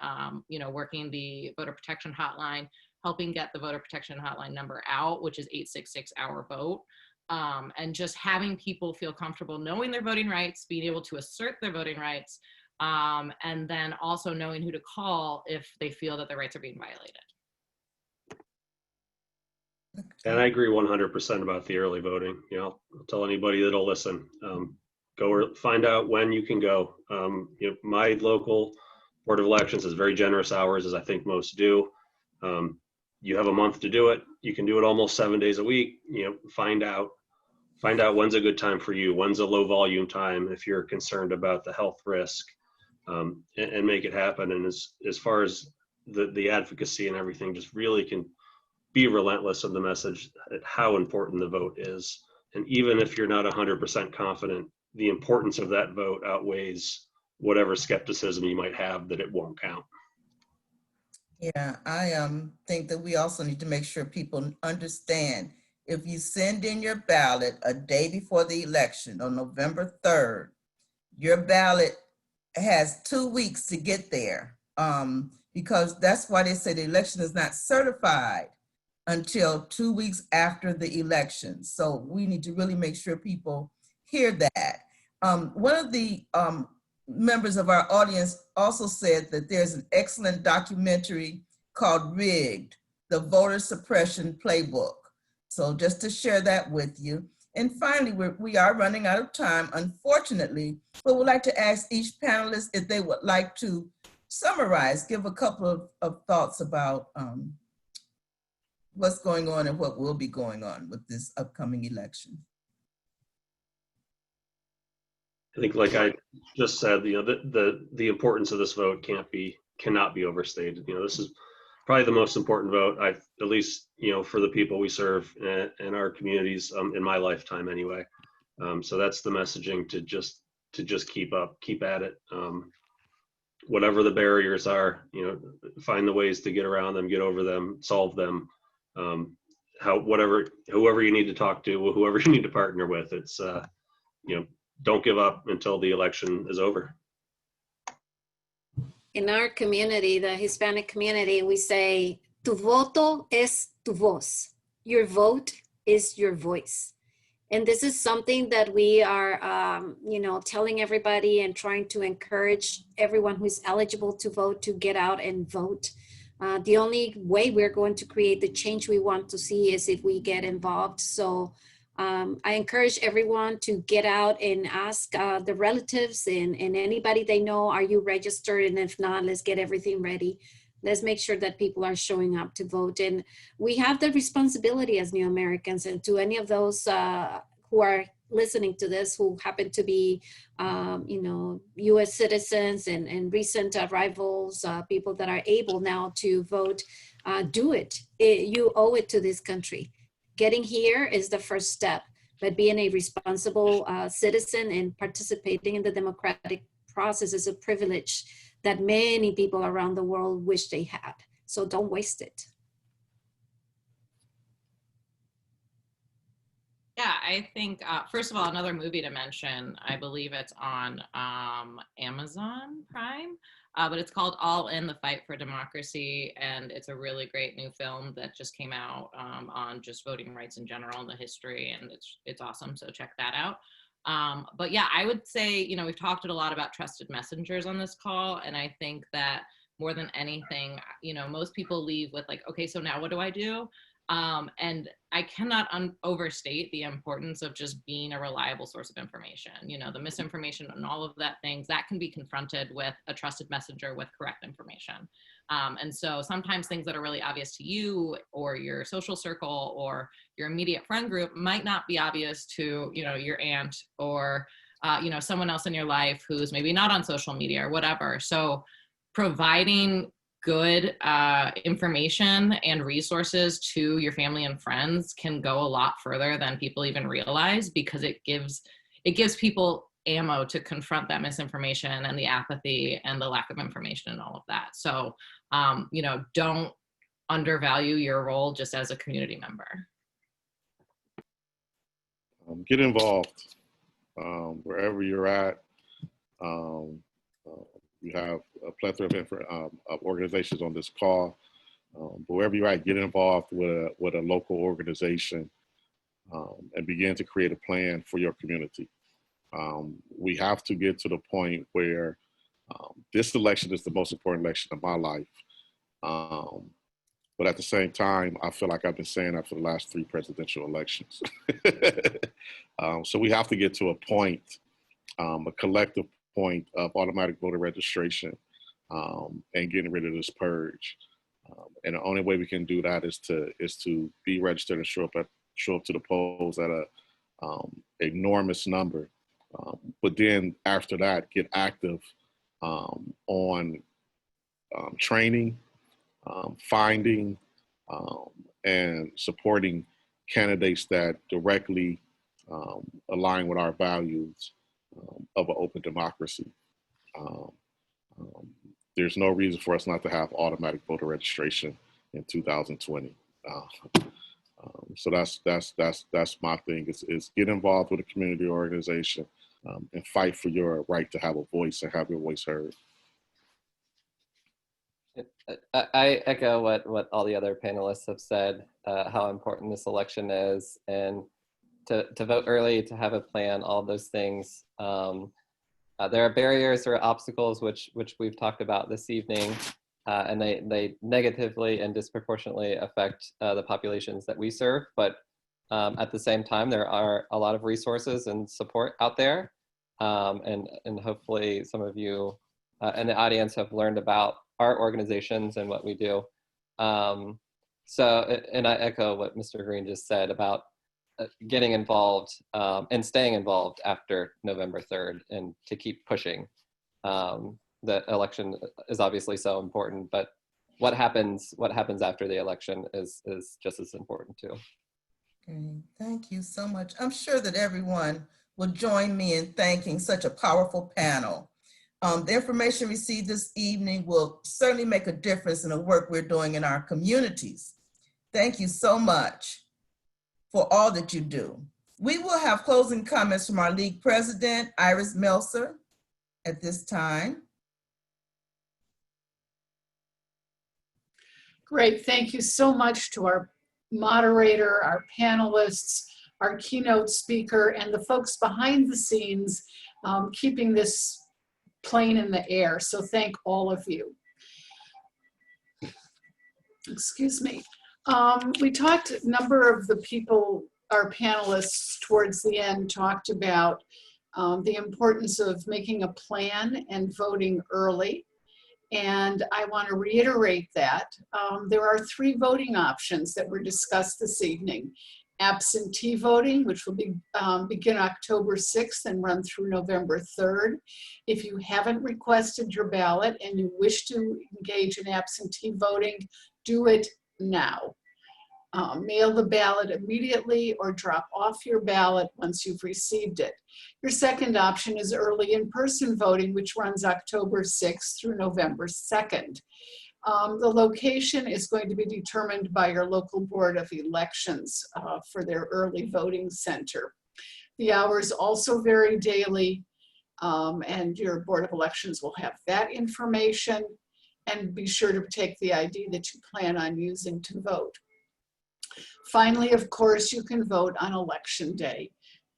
working the voter protection hotline, helping get the voter protection hotline number out, which is 866 Our Vote. And just having people feel comfortable knowing their voting rights, being able to assert their voting rights, and then also knowing who to call if they feel that their rights are being violated. And I agree 100% about the early voting. I'll tell anybody that'll listen, go or find out when you can go. My local Board of Elections has very generous hours, as I think most do. You have a month to do it. You can do it almost 7 days a week. Find out when's a good time for you. When's a low volume time if you're concerned about the health risk, and make it happen. And as far as the advocacy and everything, just really can be relentless of the message at how important the vote is. And even if you're not 100% confident, the importance of that vote outweighs whatever skepticism you might have that it won't count. Yeah, I think that we also need to make sure people understand, if you send in your ballot a day before the election on November 3rd, your ballot has 2 weeks to get there, because that's why they say the election is not certified until 2 weeks after the election. So we need to really make sure people hear that. One of the members of our audience also said that there's an excellent documentary called Rigged, the Voter Suppression Playbook. So just to share that with you. And finally, we are running out of time, unfortunately, but we'd like to ask each panelist if they would like to summarize, give a couple of thoughts about what's going on and what will be going on with this upcoming election. I think, like I just said, the importance of this vote cannot be overstated. This is probably the most important vote, at least, for the people we serve in our communities, in my lifetime anyway. So that's the messaging, to just keep at it. Whatever the barriers are, find the ways to get around them, get over them, solve them. Whoever you need to talk to, whoever you need to partner with, it's, don't give up until the election is over. In our community, the Hispanic community, we say, tu voto es tu voz. Your vote is your voice. And this is something that we are, telling everybody and trying to encourage everyone who is eligible to vote to get out and vote. The only way we're going to create the change we want to see is if we get involved. So I encourage everyone to get out and ask the relatives and anybody they know, are you registered? And if not, let's get everything ready. Let's make sure that people are showing up to vote. And we have the responsibility as New Americans, and to any of those who are listening to this, who happen to be, U.S. citizens and recent arrivals, people that are able now to vote, do it. You owe it to this country. Getting here is the first step, but being a responsible citizen and participating in the democratic process is a privilege that many people around the world wish they had. So don't waste it. Yeah, I think, first of all, another movie to mention, I believe it's on Amazon Prime, but it's called All In: The Fight for Democracy. And it's a really great new film that just came out on just voting rights in general and the history, and it's awesome, so check that out. But yeah, I would say, we've talked a lot about trusted messengers on this call, and I think that more than anything, most people leave with like, okay, so now what do I do? And I cannot overstate the importance of just being a reliable source of information. The misinformation and all of that things that can be confronted with a trusted messenger with correct information. And so sometimes things that are really obvious to you or your social circle or your immediate friend group might not be obvious to, your aunt or, someone else in your life who's maybe not on social media or whatever. So providing good information and resources to your family and friends can go a lot further than people even realize, because it gives people ammo to confront that misinformation and the apathy and the lack of information and all of that. So, don't undervalue your role just as a community member. Get involved wherever you're at. We have a plethora of organizations on this call. But wherever you're at, get involved with a local organization and begin to create a plan for your community. We have to get to the point where this election is the most important election of my life. But at the same time, I feel like I've been saying that for the last 3 presidential elections. So we have to get to a point, a collective point of automatic voter registration and getting rid of this purge. And the only way we can do that is to be registered and show up to the polls at a enormous number. But then after that, get active on training, finding, and supporting candidates that directly align with our values of an open democracy. There's no reason for us not to have automatic voter registration in 2020. So that's my thing, is get involved with a community organization and fight for your right to have a voice and have your voice heard. I echo what all the other panelists have said, how important this election is, and to vote early, to have a plan, all those things. There are barriers or obstacles which we've talked about this evening, and they negatively and disproportionately affect the populations that we serve. But at the same time, there are a lot of resources and support out there, and hopefully some of you in the audience have learned about our organizations and what we do. So, and I echo what Mr. Greene just said about getting involved and staying involved after November 3rd, and to keep pushing. The election is obviously so important, but what happens after the election is just as important too. Okay, thank you so much. I'm sure that everyone will join me in thanking such a powerful panel. The information received this evening will certainly make a difference in the work we're doing in our communities. Thank you so much for all that you do. We will have closing comments from our league president, Iris Melser, at this time. Great, thank you so much to our moderator, our panelists, our keynote speaker, and the folks behind the scenes keeping this plane in the air. So thank all of you. Excuse me. We talked, a number of the people, our panelists towards the end, talked about the importance of making a plan and voting early. And I want to reiterate that. There are 3 voting options that were discussed this evening. Absentee voting, which will begin October 6th and run through November 3rd. If you haven't requested your ballot and you wish to engage in absentee voting, do it now. Mail the ballot immediately or drop off your ballot once you've received it. Your second option is early in-person voting, which runs October 6th through November 2nd. The location is going to be determined by your local board of elections for their early voting center. The hours also vary daily, and your board of elections will have that information. And be sure to take the ID that you plan on using to vote. Finally, of course, you can vote on election day.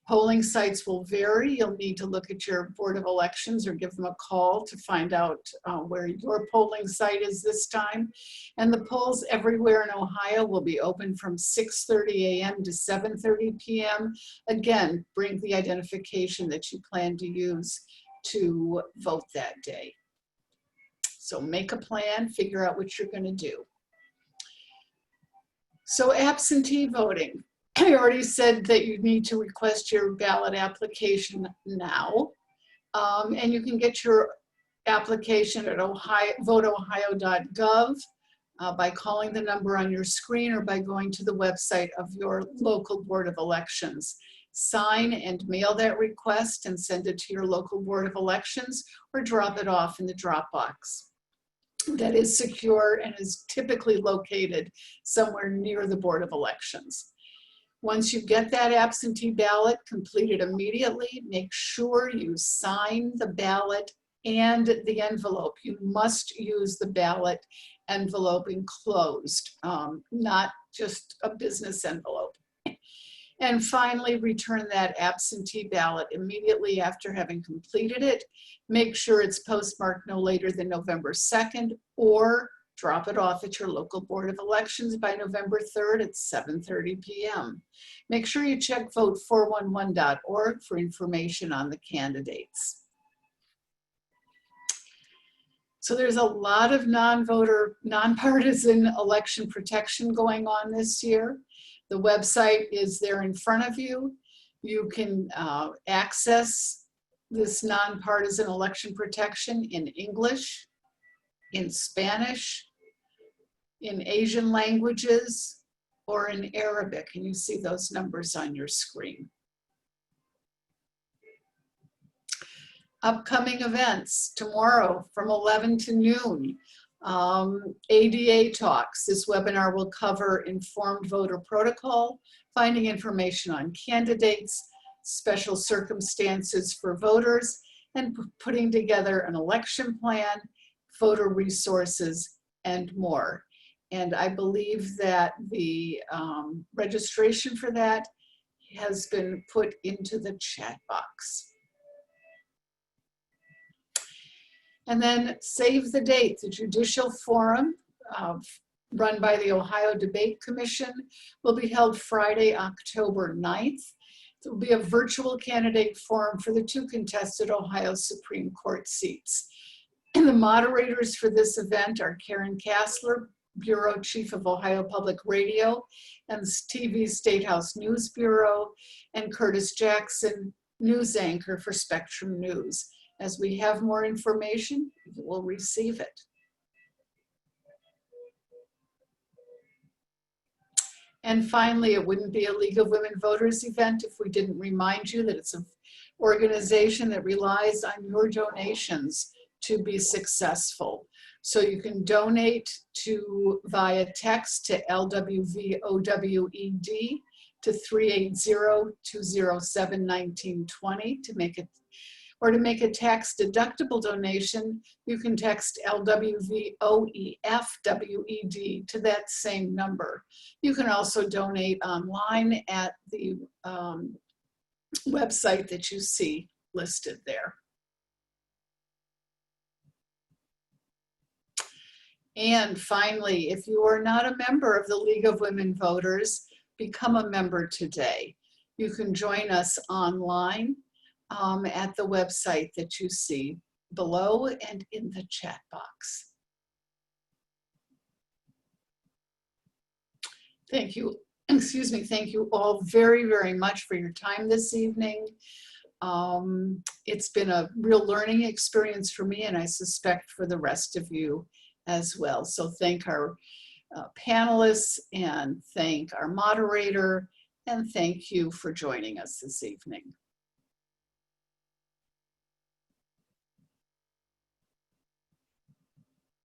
Polling sites will vary. You'll need to look at your Board of Elections or give them a call to find out where your polling site is this time. And the polls everywhere in Ohio will be open from 6:30 a.m. to 7:30 p.m. Again, bring the identification that you plan to use to vote that day. So make a plan, figure out what you're going to do. So absentee voting. I already said that you need to request your ballot application now. And you can get your application at voteohio.gov by calling the number on your screen or by going to the website of your local Board of Elections. Sign and mail that request and send it to your local Board of Elections or drop it off in the drop box. That is secure and is typically located somewhere near the Board of Elections. Once you get that absentee ballot, complete it immediately. Make sure you sign the ballot and the envelope. You must use the ballot envelope enclosed, not just a business envelope. And finally, return that absentee ballot immediately after having completed it. Make sure it's postmarked no later than November 2nd, or drop it off at your local Board of Elections by November 3rd at 7:30 p.m. Make sure you check vote411.org for information on the candidates. So there's a lot of nonpartisan election protection going on this year. The website is there in front of you. You can access this nonpartisan election protection in English, in Spanish, in Asian languages, or in Arabic, and you see those numbers on your screen. Upcoming events tomorrow from 11 to noon. ADA Talks. This webinar will cover informed voter protocol, finding information on candidates, special circumstances for voters, and putting together an election plan, voter resources, and more. And I believe that the registration for that has been put into the chat box. And then save the date, the Judicial Forum run by the Ohio Debate Commission will be held Friday, October 9th. It will be a virtual candidate forum for the 2 contested Ohio Supreme Court seats. And the moderators for this event are Karen Kassler, Bureau Chief of Ohio Public Radio and TV State House News Bureau, and Curtis Jackson, news anchor for Spectrum News. As we have more information, you will receive it. And finally, it wouldn't be a League of Women Voters event if we didn't remind you that it's an organization that relies on your donations to be successful. So you can donate via text to LWVOWED to 380-207-1920 to make it, or to make a tax deductible donation, you can text LWVOEFWED to that same number. You can also donate online at the website that you see listed there. And finally, if you are not a member of the League of Women Voters, become a member today. You can join us online at the website that you see below and in the chat box. Thank you, excuse me, thank you all very, very much for your time this evening. It's been a real learning experience for me, and I suspect for the rest of you as well. So thank our panelists, and thank our moderator, and thank you for joining us this evening.